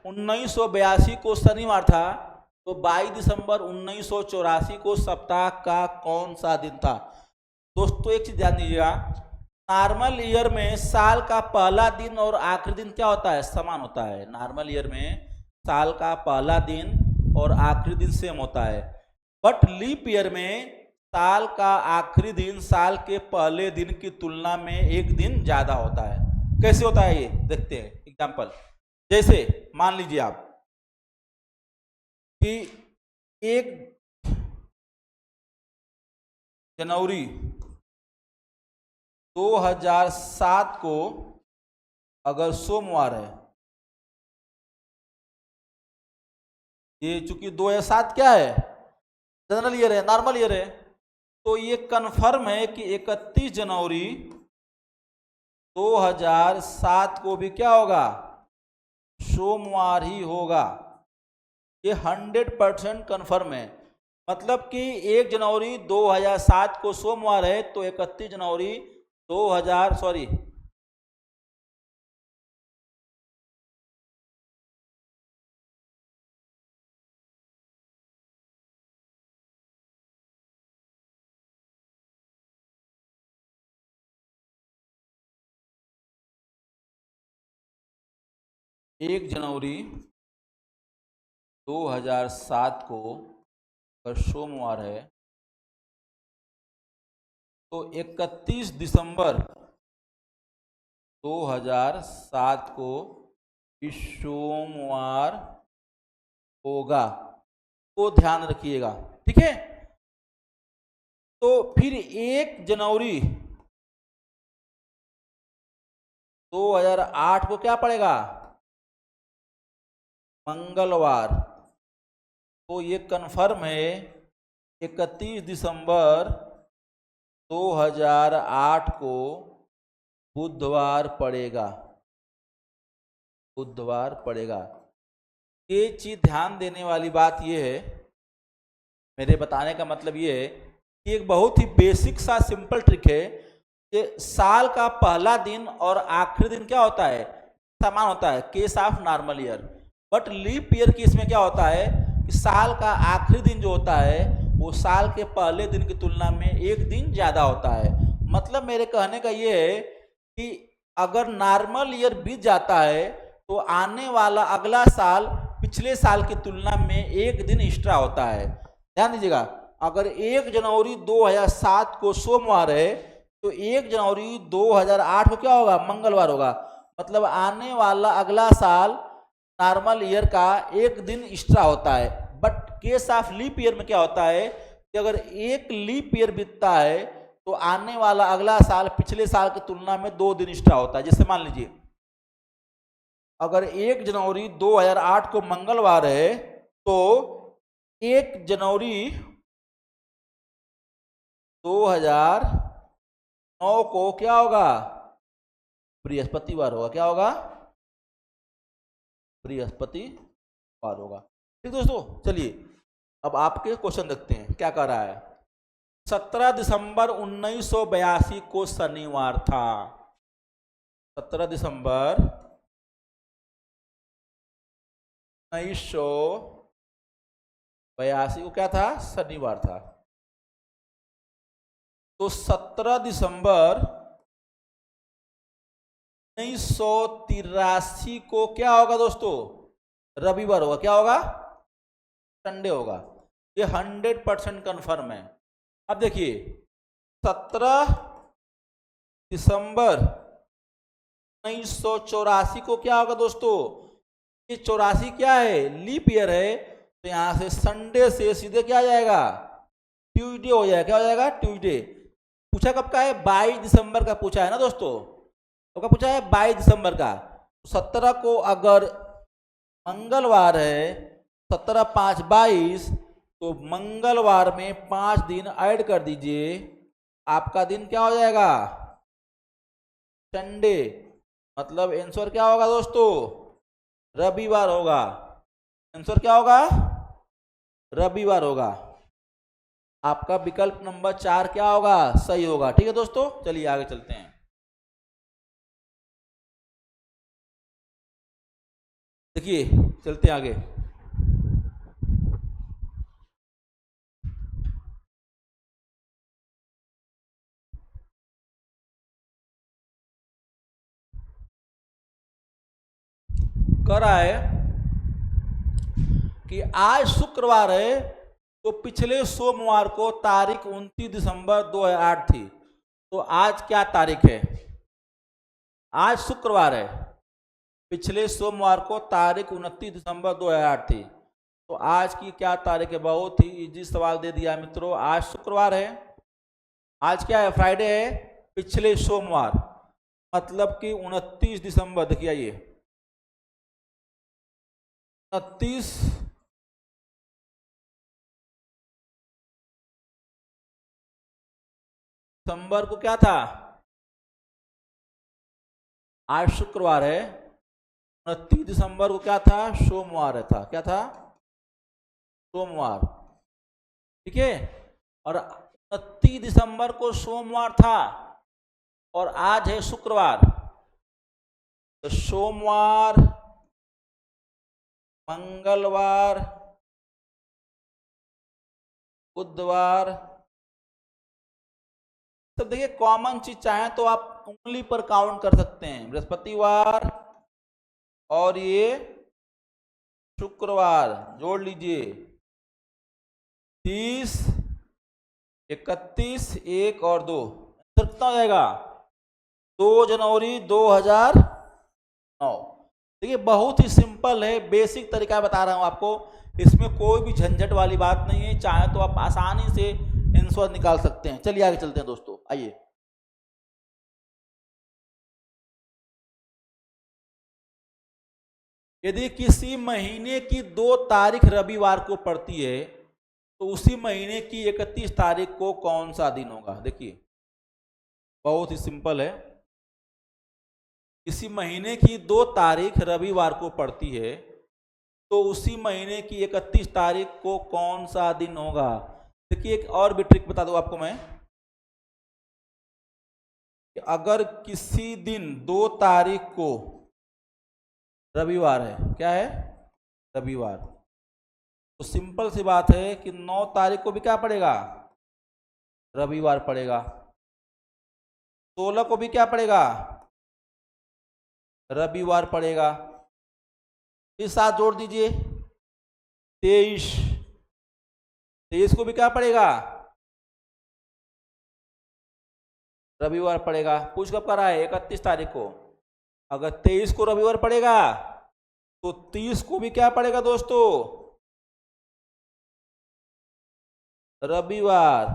1982 को शनिवार था तो 22 दिसंबर 1984 को सप्ताह का कौन सा दिन था? दोस्तों एक चीज ध्यान दीजिएगा, नॉर्मल ईयर में साल का पहला दिन और आखिरी दिन क्या होता है? समान होता है। नॉर्मल ईयर में साल का पहला दिन और आखिरी दिन सेम होता है, बट लीप ईयर में साल का आखिरी दिन साल के पहले दिन की तुलना में एक दिन ज्यादा होता है। कैसे होता है ये देखते हैं एग्जाम्पल। जैसे मान लीजिए आप कि 1 जनवरी 2007 को अगर सोमवार है, ये चूंकि 2007 क्या है? जनरल ईयर है, नॉर्मल ईयर है, तो ये कंफर्म है कि 31 जनवरी 2007 को भी क्या होगा? सोमवार ही होगा। ये 100% कंफर्म है। मतलब कि 1 जनवरी 2007 को सोमवार है तो 31 जनवरी 2000 सॉरी 1 जनवरी 2007 को अगर सोमवार है तो 31 दिसंबर 2007 को सोमवार होगा, तो ध्यान रखिएगा। ठीक है, तो फिर 1 जनवरी 2008 को क्या पड़ेगा? मंगलवार। तो ये कंफर्म है 31 दिसंबर 2008 को बुधवार पड़ेगा, बुधवार पड़ेगा। ये चीज ध्यान देने वाली बात ये है, मेरे बताने का मतलब ये है कि एक बहुत ही बेसिक सा सिंपल ट्रिक है कि साल का पहला दिन और आखिरी दिन क्या होता है? समान होता है, case of normal year. But leap year case में क्या होता है कि साल का आखिरी दिन जो होता है वो साल के पहले दिन की तुलना में एक दिन ज्यादा होता है। मतलब मेरे कहने का ये है कि अगर नॉर्मल ईयर बीत जाता है तो आने वाला अगला साल पिछले साल की तुलना में एक दिन एक्स्ट्रा होता है। ध्यान दीजिएगा, अगर 1 जनवरी 2007 को सोमवार है तो 1 जनवरी 2008 को क्या होगा? मंगलवार होगा। मतलब आने वाला अगला साल नॉर्मल ईयर का एक दिन एक्स्ट्रा होता है। But case of leap year में क्या होता है कि अगर एक लीप ईयर बीतता है तो आने वाला अगला साल पिछले साल की तुलना में 2 दिन एक्स्ट्रा होता है। जैसे मान लीजिए अगर 1 जनवरी 2008 को मंगलवार है तो 1 जनवरी 2009 को क्या होगा? बृहस्पतिवार होगा। क्या होगा? बृहस्पतिवार होगा। ठीक दोस्तों, चलिए अब आपके क्वेश्चन देखते हैं क्या कर रहा है। 17 दिसंबर 1982 को शनिवार था। 17 दिसंबर 1982 को क्या था? शनिवार था। तो 17 दिसंबर 1983 को क्या होगा दोस्तों? रविवार होगा। क्या होगा? संडे होगा। ये 100% कन्फर्म है। अब देखिए 17 दिसंबर 1984 को क्या होगा दोस्तों? ये 84 क्या है? लीप ईयर है। तो यहां से संडे से सीधे क्या आ जाएगा? ट्यूसडे हो जाएगा। क्या हो जाएगा? ट्यूसडे। पूछा कब का है? 22 दिसंबर का पूछा है ना दोस्तों। कब का पूछा है? 22 दिसंबर का। 17 को अगर मंगलवार है, 17 5 22, तो मंगलवार में 5 दिन ऐड कर दीजिए, आपका दिन क्या हो जाएगा? संडे। मतलब आंसर क्या होगा दोस्तों? रविवार होगा। आंसर क्या होगा? रविवार होगा। आपका विकल्प नंबर 4 क्या होगा? सही होगा। ठीक है दोस्तों, चलिए आगे चलते हैं। देखिए चलते हैं आगे। कह रहा है कि आज शुक्रवार है, तो पिछले सोमवार को तारीख 29 दिसंबर 2008 थी। तो आज क्या तारीख है? आज शुक्रवार है, पिछले सोमवार को तारीख 29 दिसंबर 2008 थी। तो आज की क्या तारीख है? बहुत ही इजी सवाल दे दिया मित्रों। आज शुक्रवार है। आज क्या है? फ्राइडे है। पिछले सोमवार मतलब कि 29 दिसंबर। देखिए ये 29 दिसंबर को क्या था? आज शुक्रवार है। 29 दिसंबर को क्या था? सोमवार था। क्या था? सोमवार। ठीक है। और 29 दिसंबर को सोमवार था और आज है शुक्रवार। तो सोमवार, मंगलवार, बुधवार, तो देखिए कॉमन चीज चाहे तो आप उंगली पर काउंट कर सकते हैं। बृहस्पतिवार और ये शुक्रवार जोड़ लीजिए। 30, 31, 1 और 2, कितना हो जाएगा? 2 जनवरी 2009। देखिए बहुत ही सिंपल है, बेसिक तरीका बता रहा हूं आपको। इसमें कोई भी झंझट वाली बात नहीं है। चाहे तो आप आसानी से आंसर निकाल सकते हैं। चलिए आगे चलते हैं दोस्तों, आइए। यदि किसी महीने की 2 तारीख रविवार को पड़ती है, तो उसी महीने की 31 तारीख को कौन सा दिन होगा? देखिए बहुत ही सिंपल है। किसी महीने की 2 तारीख रविवार को पड़ती है, तो उसी महीने की 31 तारीख को कौन सा दिन होगा? देखिए एक और भी ट्रिक बता दूं आपको मैं, कि अगर किसी दिन 2 तारीख को रविवार है, क्या है? रविवार, तो सिंपल सी बात है कि 9 तारीख को भी क्या पड़ेगा? रविवार पड़ेगा। 16 को भी क्या पड़ेगा? रविवार पड़ेगा। इस साथ जोड़ दीजिए 23 को भी क्या पड़ेगा? रविवार पड़ेगा। पूछ कब कर रहा है? 31 तारीख को। अगर 23 को रविवार पड़ेगा तो 30 को भी क्या पड़ेगा दोस्तों? रविवार।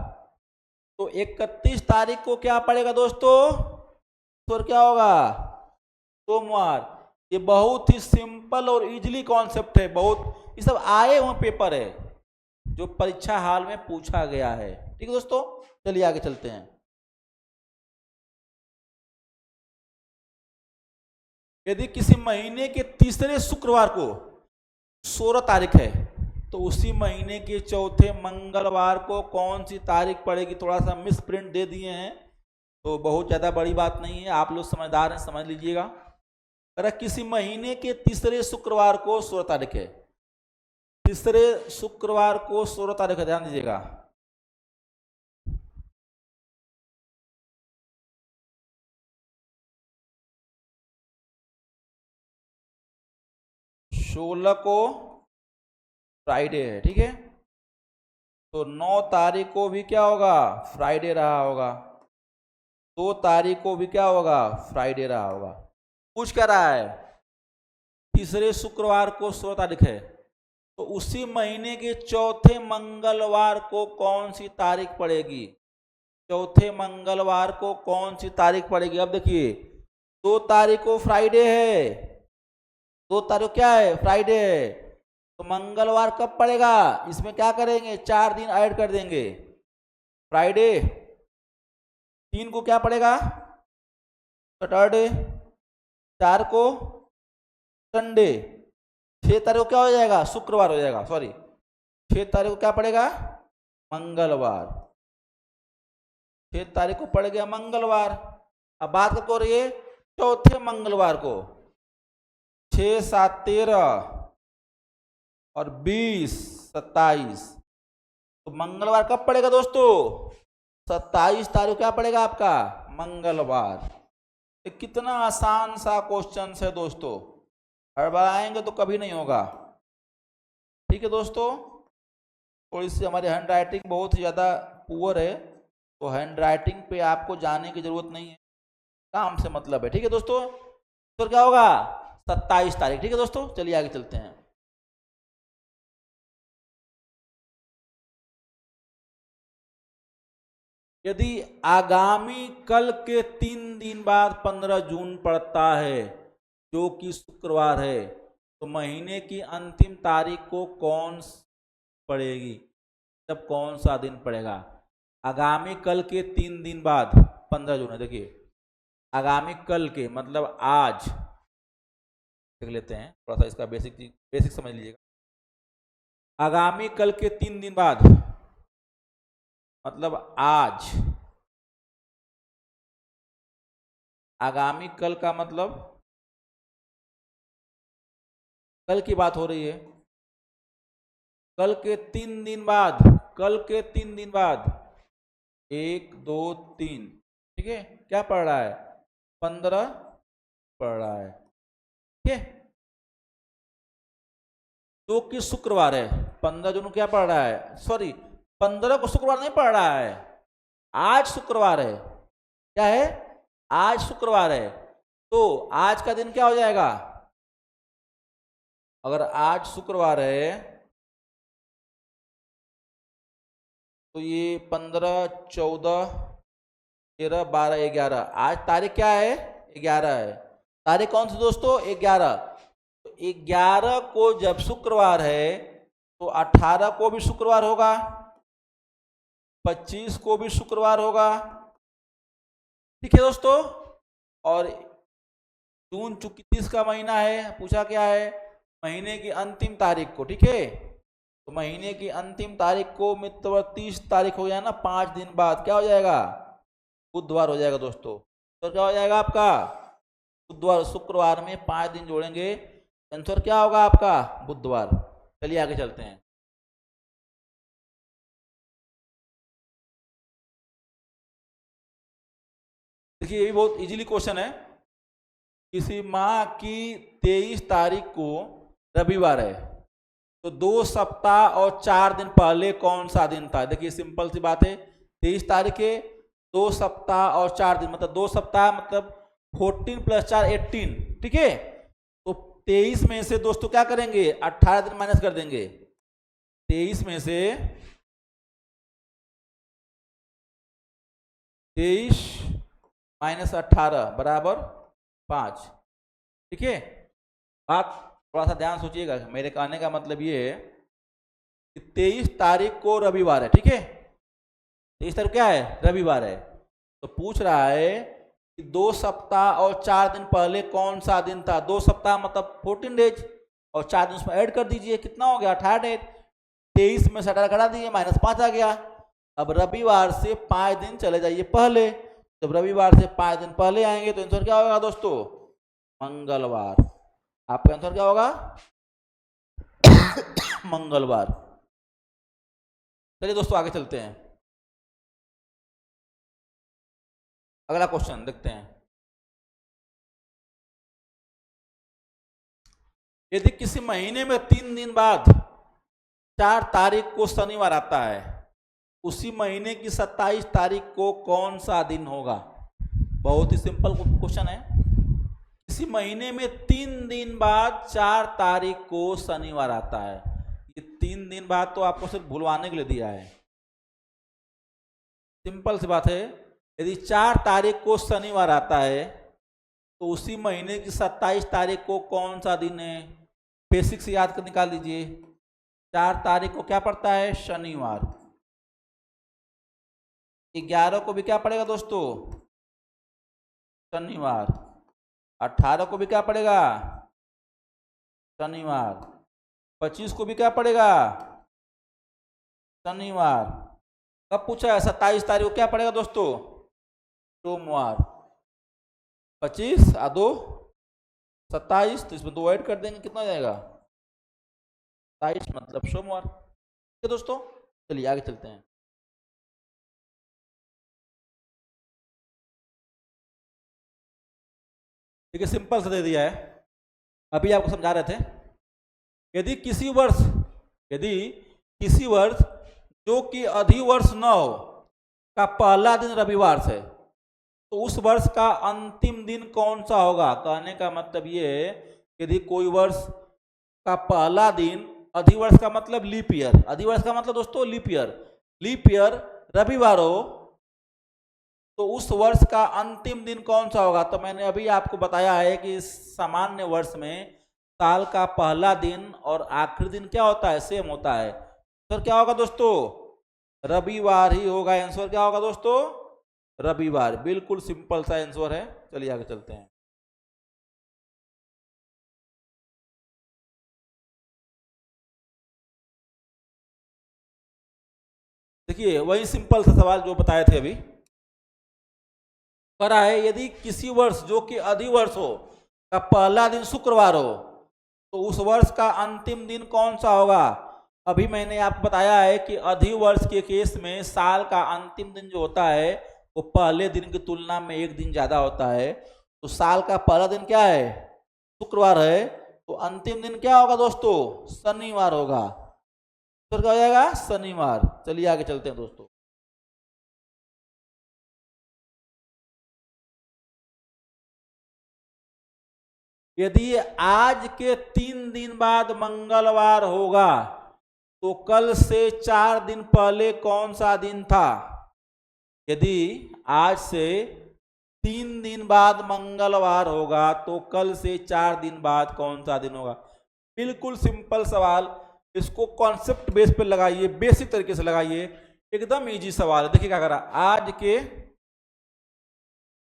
तो 31 तारीख को क्या पड़ेगा दोस्तों? तो क्या होगा? सोमवार। ये बहुत ही सिंपल और इजीली कॉन्सेप्ट है। बहुत ये सब आए हुए पेपर है जो परीक्षा हाल में पूछा गया है। ठीक है दोस्तों, चलिए आगे चलते हैं। यदि किसी महीने के तीसरे शुक्रवार को 16 तारीख है तो उसी महीने के चौथे मंगलवार को कौन सी तारीख पड़ेगी। थोड़ा सा मिस प्रिंट दे दिए हैं तो बहुत ज़्यादा बड़ी बात नहीं है, आप लोग समझदार हैं, समझ लीजिएगा। अगर किसी महीने के तीसरे शुक्रवार को 16 तारीख है, तीसरे शुक्रवार को 16 तारीख है, ध्यान दीजिएगा। सोलह को फ्राइडे है, ठीक है, तो 9 तारीख को भी क्या होगा, फ्राइडे रहा होगा। 2 तारीख को भी क्या होगा, फ्राइडे रहा होगा। पूछ क्या रहा है, तीसरे शुक्रवार को 16 तारीख है तो उसी महीने के चौथे मंगलवार को कौन सी तारीख पड़ेगी। चौथे मंगलवार को कौन सी तारीख पड़ेगी। अब देखिए 2 तारीख को फ्राइडे है, 2 तारीख क्या है, फ्राइडे है, तो मंगलवार कब पड़ेगा, इसमें क्या करेंगे, 4 दिन ऐड कर देंगे। फ्राइडे, 3 को क्या पड़ेगा, सैटरडे, 4 को संडे, 6 तारीख को क्या हो जाएगा, शुक्रवार हो जाएगा, सॉरी 6 तारीख को क्या पड़ेगा, मंगलवार। 6 तारीख को पड़ गया मंगलवार। अब बात कब हो रही है, चौथे मंगलवार को। 6, 7, 13 और 20, 27, तो मंगलवार कब पड़ेगा दोस्तों, 27 तारीख क्या पड़ेगा आपका, मंगलवार। ये कितना आसान सा क्वेश्चन है दोस्तों, हड़बड़ाएंगे तो कभी नहीं होगा। ठीक है दोस्तों, थोड़ी सी हमारी हैंड राइटिंग बहुत ज़्यादा पुअर है, तो हैंड राइटिंग पे आपको जाने की जरूरत नहीं है, काम से मतलब है। ठीक है दोस्तों, तो क्या होगा, 27 तारीख। ठीक है दोस्तों, चलिए आगे चलते हैं। यदि आगामी कल के 3 दिन बाद 15 जून पड़ता है जो कि शुक्रवार है, तो महीने की अंतिम तारीख को कौन पड़ेगी, तब कौन सा दिन पड़ेगा। आगामी कल के 3 दिन बाद 15 जून है। देखिए आगामी कल के मतलब आज, देख लेते हैं थोड़ा सा इसका बेसिक समझ लीजिएगा। आगामी कल के 3 दिन बाद मतलब आज, आगामी कल का मतलब कल की बात हो रही है। कल के 3 दिन बाद, कल के 3 दिन बाद 1, 2, 3, ठीक है, क्या पड़ रहा है, 15 पड़ रहा है। ठीक है, जो कि शुक्रवार है, 15 जून क्या पड़ रहा है, सॉरी 15 को शुक्रवार नहीं पड़ रहा है, आज शुक्रवार है। क्या है, आज शुक्रवार है, तो आज का दिन क्या हो जाएगा, अगर आज शुक्रवार है तो ये 15, 14, 13, 12, 11, आज तारीख क्या है, 11 है। तारीख कौन सी दोस्तों, 11। तो 11 को जब शुक्रवार है तो 18 को भी शुक्रवार होगा, 25 को भी शुक्रवार होगा। ठीक है दोस्तों, और जून चूंकि 30 का महीना है, पूछा क्या है, महीने की अंतिम तारीख को। ठीक है, तो महीने की अंतिम तारीख को मित्र 30 तारीख हो गया ना, 5 दिन बाद क्या हो जाएगा, बुधवार हो जाएगा दोस्तों। तो क्या हो जाएगा आपका, बुधवार। शुक्रवार में 5 दिन जोड़ेंगे, आंसर क्या होगा आपका, बुधवार। चलिए आगे चलते हैं। देखिए ये भी बहुत इजीली क्वेश्चन है। किसी माह की 23 तारीख को रविवार है, तो 2 सप्ताह और 4 दिन पहले कौन सा दिन था। देखिए सिंपल सी बात है, 23 तारीख है, 2 सप्ताह और 4 दिन, मतलब 2 सप्ताह मतलब 14 + 4 18। ठीक है, तो 23 में से दोस्तों क्या करेंगे, 18 दिन माइनस कर देंगे। 23 में से 23 - 18 बराबर 5। ठीक है, बात थोड़ा सा ध्यान सोचिएगा, मेरे कहने का मतलब ये है कि 23 तारीख को रविवार है। ठीक है, 23 तारीख क्या है, रविवार है। तो पूछ रहा है कि 2 सप्ताह और 4 दिन पहले कौन सा दिन था। 2 सप्ताह मतलब 14 डेज और 4 दिन उसमें ऐड कर दीजिए, कितना हो गया 18 डेज। 23 में सैटरडे घटा दीजिए, -5 आ गया। अब रविवार से 5 दिन चले जाइए पहले। जब रविवार से 5 दिन पहले आएंगे तो आंसर क्या होगा दोस्तों, मंगलवार। आपका आंसर क्या होगा मंगलवार। चलिए दोस्तों आगे चलते हैं, अगला क्वेश्चन देखते हैं। यदि किसी महीने में 3 दिन बाद 4 तारीख को शनिवार आता है, उसी महीने की 27 तारीख को कौन सा दिन होगा। बहुत ही सिंपल क्वेश्चन है। किसी महीने में 3 दिन बाद 4 तारीख को शनिवार आता है। ये 3 दिन बाद तो आपको सिर्फ भुलवाने के लिए दिया है, सिंपल सी बात है। यदि 4 तारीख को शनिवार आता है तो उसी महीने की 27 तारीख को कौन सा दिन है। बेसिक से याद कर निकाल दीजिए। 4 तारीख को क्या पड़ता है, शनिवार। 11 को भी क्या पड़ेगा दोस्तों, शनिवार। 18 को भी क्या पड़ेगा, शनिवार। 25 को भी क्या पड़ेगा, शनिवार। कब पूछा है, 27 तारीख को क्या पड़ेगा दोस्तों, सोमवार। 25 आ 2 27, तो इसमें 2 ऐड कर देंगे, कितना हो जाएगा 27 मतलब सोमवार। ठीक है दोस्तों, चलिए आगे चलते हैं। ठीक है, सिंपल सा दे दिया है, अभी आपको समझा रहे थे। यदि किसी वर्ष जो कि अधिवर्ष न हो का पहला दिन रविवार से, तो उस वर्ष का अंतिम दिन कौन सा होगा। कहने का मतलब ये है, यदि कोई वर्ष का पहला दिन, अधिवर्ष का मतलब लीप ईयर, अधिवर्ष का मतलब दोस्तों लीप ईयर रविवार हो, तो उस वर्ष का अंतिम दिन कौन सा होगा। तो मैंने अभी आपको बताया है कि सामान्य वर्ष में साल का पहला दिन और आखिरी दिन क्या होता है, सेम होता है। तो क्या होगा दोस्तों, रविवार ही होगा। आंसर क्या होगा दोस्तों, रविवार। बिल्कुल सिंपल सा आंसर है। चलिए आगे चलते हैं। देखिए वही सिंपल सा सवाल जो बताए थे अभी, करा है। यदि किसी वर्ष जो कि अधिवर्ष हो का पहला दिन शुक्रवार हो, तो उस वर्ष का अंतिम दिन कौन सा होगा। अभी मैंने आपको बताया है कि अधिवर्ष के केस में साल का अंतिम दिन जो होता है वो पहले दिन की तुलना में 1 दिन ज्यादा होता है। तो साल का पहला दिन क्या है, शुक्रवार है, तो अंतिम दिन क्या होगा दोस्तों, शनिवार होगा। तो क्या हो जाएगा, शनिवार। चलिए आगे चलते हैं दोस्तों। यदि आज के 3 दिन बाद मंगलवार होगा, तो कल से 4 दिन पहले कौन सा दिन था। यदि आज से 3 दिन बाद मंगलवार होगा, तो कल से 4 दिन बाद कौन सा दिन होगा। बिल्कुल सिंपल सवाल, इसको कॉन्सेप्ट बेस पे लगाइए, बेसिक तरीके से लगाइए, एकदम इजी सवाल है। देखिए क्या करा, आज के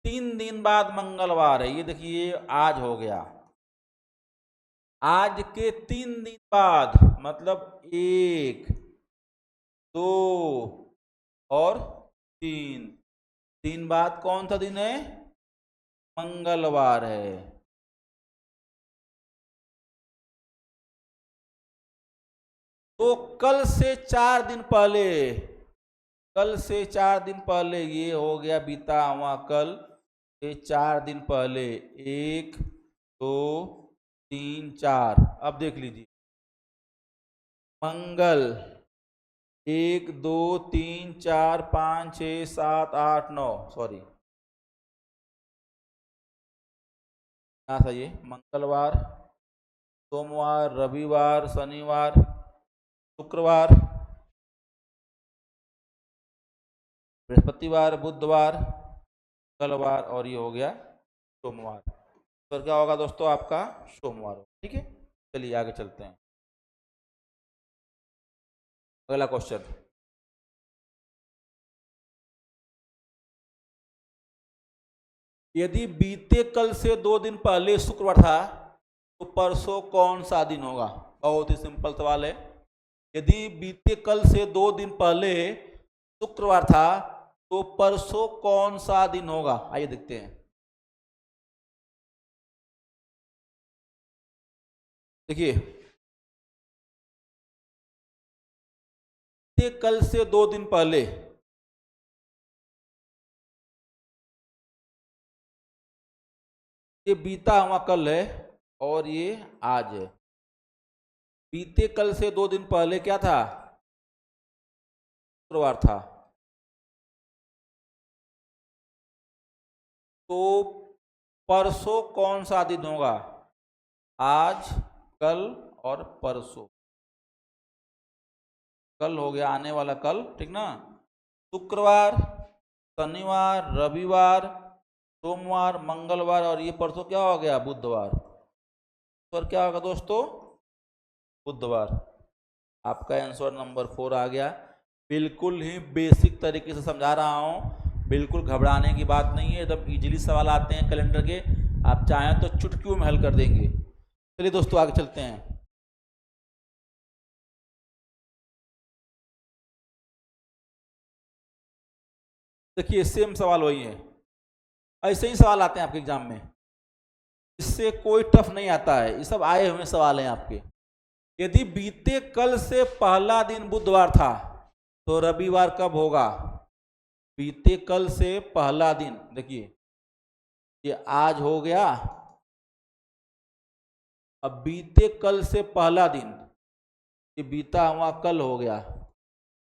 3 दिन बाद मंगलवार है, ये देखिए आज हो गया। आज के 3 दिन बाद मतलब 1 2 और 3 दिन बाद कौन सा दिन है, मंगलवार है। तो कल से 4 दिन पहले, कल से 4 दिन पहले, ये हो गया बीता हुआ कल से 4 दिन पहले, 1 2 3 4। अब देख लीजिए, मंगल 1 2 3 4 5 6 7 8 9, सॉरी यहाँ सही है। मंगलवार, सोमवार, रविवार, शनिवार, शुक्रवार, बृहस्पतिवार, बुधवार, मंगलवार और ये हो गया सोमवार। तो क्या होगा दोस्तों, आपका सोमवार। ठीक है, चलिए आगे चलते हैं। अगला क्वेश्चन, यदि बीते कल से 2 दिन पहले शुक्रवार था तो परसों कौन सा दिन होगा? बहुत ही सिंपल सवाल है। यदि बीते कल से 2 दिन पहले शुक्रवार था तो परसों कौन सा दिन होगा? आइए देखते हैं। देखिए, कल से 2 दिन पहले, ये बीता हुआ कल है और ये आज है। बीते कल से 2 दिन पहले क्या था? शुक्रवार था। तो परसों कौन सा दिन होगा? आज, कल और परसों। कल हो गया आने वाला कल, ठीक ना। शुक्रवार, शनिवार, रविवार, सोमवार, मंगलवार और ये परसों क्या हो गया? बुधवार। तो क्या होगा दोस्तों? बुधवार। आपका आंसर नंबर 4 आ गया। बिल्कुल ही बेसिक तरीके से समझा रहा हूँ, बिल्कुल घबराने की बात नहीं है। एकदम इजीली सवाल आते हैं कैलेंडर के, आप चाहें तो चुटकियों में हल कर देंगे। चलिए दोस्तों आगे चलते हैं। देखिए सेम सवाल वही है, ऐसे ही सवाल आते हैं आपके एग्जाम में, इससे कोई टफ नहीं आता है, ये सब आए हुए सवाल हैं आपके। यदि बीते कल से पहला दिन बुधवार था तो रविवार कब होगा? बीते कल से पहला दिन, देखिए ये आज हो गया। अब बीते कल से पहला दिन, ये बीता हुआ कल हो गया।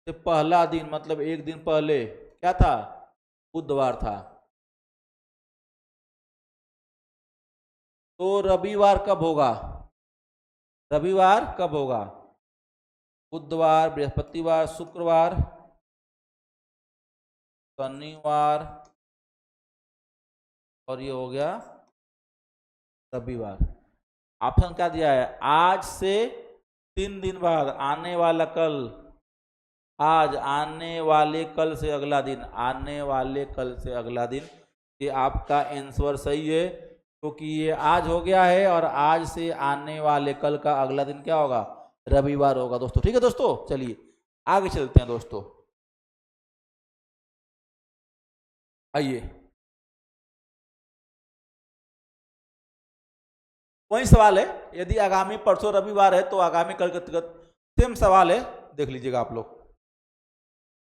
तो पहला दिन मतलब एक दिन पहले क्या था? बुधवार था। तो रविवार कब होगा? रविवार कब होगा? बुधवार, बृहस्पतिवार, शुक्रवार, शनिवार और ये हो गया रविवार। ऑप्शन क्या दिया है? आज से 3 दिन बाद, आने वाला कल, आज, आने वाले कल से अगला दिन, आने वाले कल से अगला दिन। ये आपका आंसर सही है, क्योंकि ये आज हो गया है और आज से आने वाले कल का अगला दिन क्या होगा? रविवार होगा दोस्तों। ठीक है दोस्तों, चलिए आगे चलते हैं दोस्तों। आइए, वही सवाल है। यदि आगामी परसों रविवार है तो आगामी कल का सेम सवाल है, देख लीजिएगा आप लोग।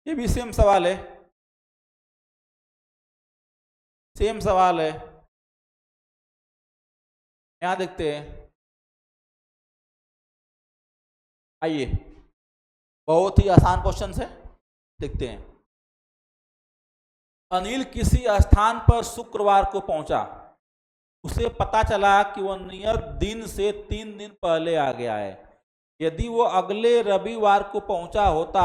ये भी सेम सवाल है, सेम सवाल है। यहां देखते हैं, आइए, बहुत ही आसान क्वेश्चन है, देखते हैं। अनिल किसी स्थान पर शुक्रवार को पहुंचा, उसे पता चला कि वह नियत दिन से 3 दिन पहले आ गया है। यदि वो अगले रविवार को पहुंचा होता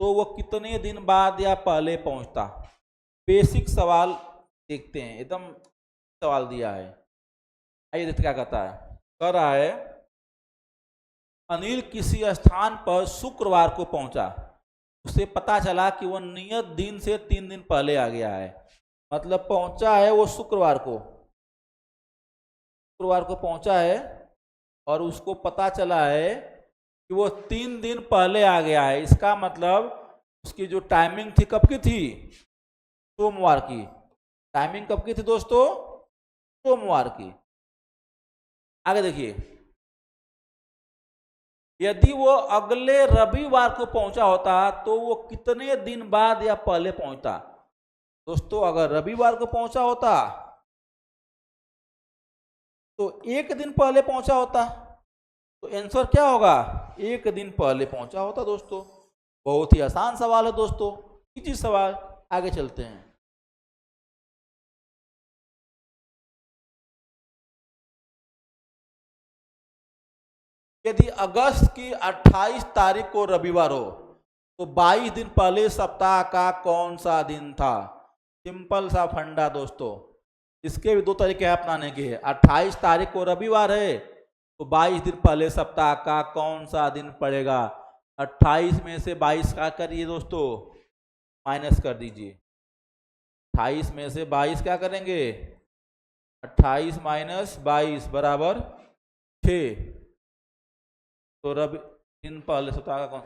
तो वो कितने दिन बाद या पहले पहुंचता? बेसिक सवाल देखते हैं, एकदम सवाल दिया है। आइए देखते क्या कहता है। कह रहा है अनिल किसी स्थान पर शुक्रवार को पहुंचा, उसे पता चला कि वह नियत दिन से 3 दिन पहले आ गया है। मतलब पहुंचा है वो शुक्रवार को पहुंचा है और उसको पता चला है कि वो 3 दिन पहले आ गया है। इसका मतलब उसकी जो टाइमिंग थी कब की थी? सोमवार की। टाइमिंग कब की थी दोस्तों? सोमवार की। आगे देखिए, यदि वो अगले रविवार को पहुंचा होता तो वो कितने दिन बाद या पहले पहुंचता? दोस्तों अगर रविवार को पहुंचा होता तो 1 दिन पहले पहुंचा होता, तो आंसर क्या होगा? 1 दिन पहले पहुंचा होता दोस्तों। बहुत ही आसान सवाल है दोस्तों, इजी सवाल। आगे चलते हैं। यदि अगस्त की 28 तारीख को रविवार हो तो 22 दिन पहले सप्ताह का कौन सा दिन था? सिंपल सा फंडा दोस्तों, इसके भी 2 तरीके अपनाने के हैं। 28 तारीख को रविवार है तो 22 दिन पहले सप्ताह का कौन सा दिन पड़ेगा? 28 में से 22 का करिए दोस्तों, माइनस कर दीजिए। 28 में से 22 क्या करेंगे, 28 माइनस 22 बराबर 6। तो दिन पहले सप्ताह का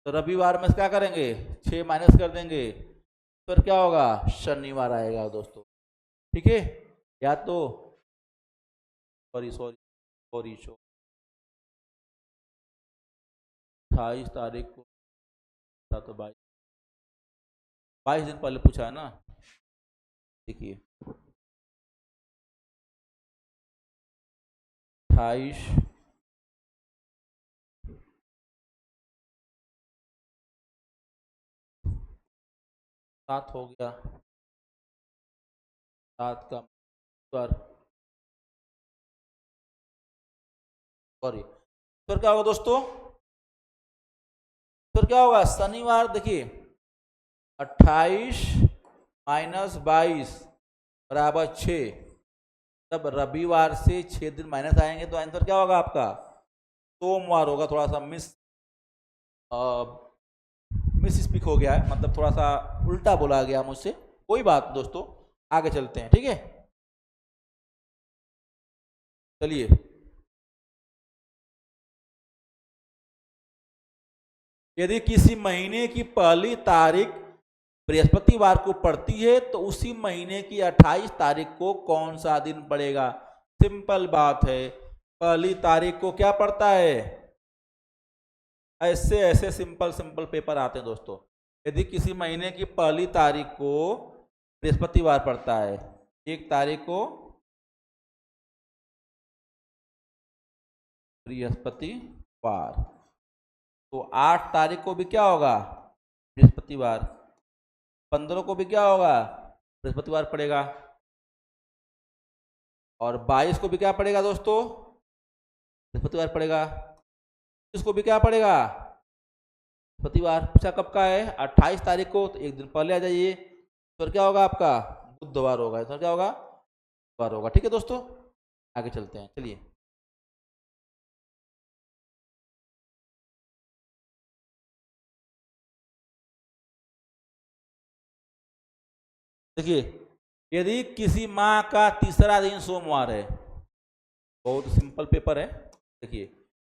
तो रविवार में क्या करेंगे, 6 माइनस कर देंगे, फिर क्या होगा, शनिवार आएगा दोस्तों। ठीक है, या तो सॉरी 28 तारीख को था तो 22 दिन पहले पूछा है ना। देखिए 28 7 हो गया, 7 का सॉरी, फिर क्या होगा दोस्तों, फिर क्या होगा, शनिवार देखिए 28 माइनस 22 बराबर 6। तब रविवार से 6 दिन माइनस आएंगे तो आंसर क्या होगा आपका, सोमवार होगा। थोड़ा सा मिस स्पीक हो गया है, मतलब थोड़ा सा उल्टा बोला गया मुझसे, कोई बात दोस्तों, आगे चलते हैं। ठीक है, चलिए यदि किसी महीने की पहली तारीख बृहस्पतिवार को पड़ती है तो उसी महीने की 28 तारीख को कौन सा दिन पड़ेगा। सिंपल बात है, पहली तारीख को क्या पड़ता है, ऐसे ऐसे सिंपल पेपर आते हैं दोस्तों। यदि किसी महीने की पहली तारीख को बृहस्पतिवार पड़ता है, 1 तारीख को बृहस्पतिवार, तो 8 तारीख को भी क्या होगा, बृहस्पतिवार, 15 को भी क्या होगा, बृहस्पतिवार पड़ेगा, और 22 को भी क्या पड़ेगा दोस्तों, बृहस्पतिवार पड़ेगा। इसको भी क्या पड़ेगा, बृहस्पतिवार। पूछा कब का है, 28 तारीख को, तो 1 दिन पहले आ जाइए, तो क्या होगा आपका, बुधवार होगा। तो क्या होगा, बुधवार होगा। ठीक है दोस्तों, आगे चलते हैं। चलिए देखिए, यदि किसी माह का तीसरा दिन सोमवार है, बहुत सिंपल पेपर है। देखिए,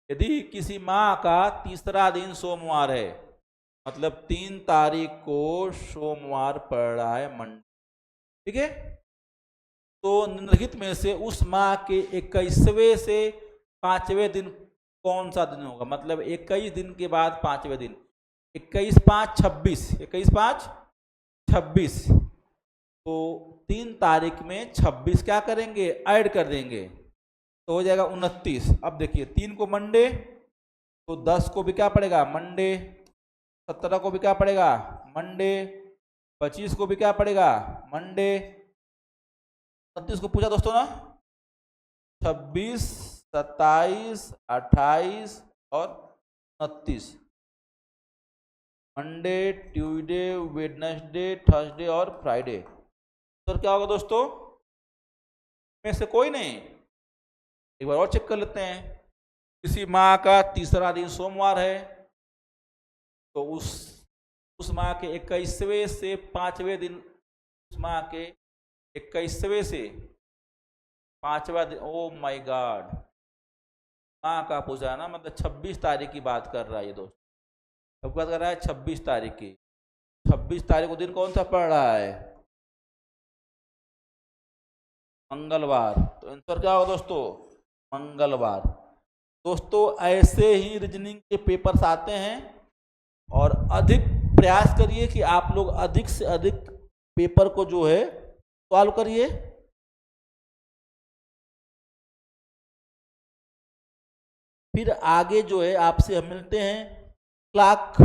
यदि किसी माह का तीसरा दिन सोमवार है, मतलब 3 तारीख को सोमवार पड़ रहा है, मंडे, ठीक है, तो निम्नलिखित में से उस माह के 21वें से 5वें दिन कौन सा दिन होगा। मतलब 21 दिन के बाद 5वें दिन, 21 5 26, 21 5 26, तो 3 तारीख में 26 क्या करेंगे, ऐड कर देंगे, तो हो जाएगा 29। अब देखिए 3 को मंडे, तो 10 को भी क्या पड़ेगा, मंडे, 17 को भी क्या पड़ेगा, मंडे, 25 को भी क्या पड़ेगा, मंडे, 29 को पूछा दोस्तों ना, 26, 27, 28 और 29, मंडे, ट्यूसडे, वेडनेसडे, थर्सडे और फ्राइडे। तो क्या होगा दोस्तों, में से कोई नहीं। एक बार और चेक कर लेते हैं। किसी माह का तीसरा दिन सोमवार है, तो उस माह के 21वें से 5वें दिन, उस माह के 21वें से 5वां दिन, ओ माय गॉड, माह का पूछा ना, मतलब 26 तारीख की बात कर रहा है ये दोस्त, अब बात कर रहा है 26 तारीख की। 26 तारीख को दिन कौन सा पड़ रहा है, मंगलवार। तो आंसर क्या होगा दोस्तों, मंगलवार। दोस्तों ऐसे ही रीजनिंग के पेपर्स आते हैं, और अधिक प्रयास करिए कि आप लोग अधिक से अधिक पेपर को जो है सॉल्व करिए। फिर आगे जो है आपसे हम मिलते हैं क्लॉक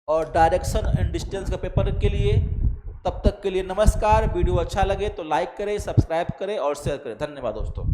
और डायरेक्शन एंड डिस्टेंस का पेपर के लिए। तब तक के लिए नमस्कार। वीडियो अच्छा लगे तो लाइक करें, सब्सक्राइब करें और शेयर करें। धन्यवाद दोस्तों।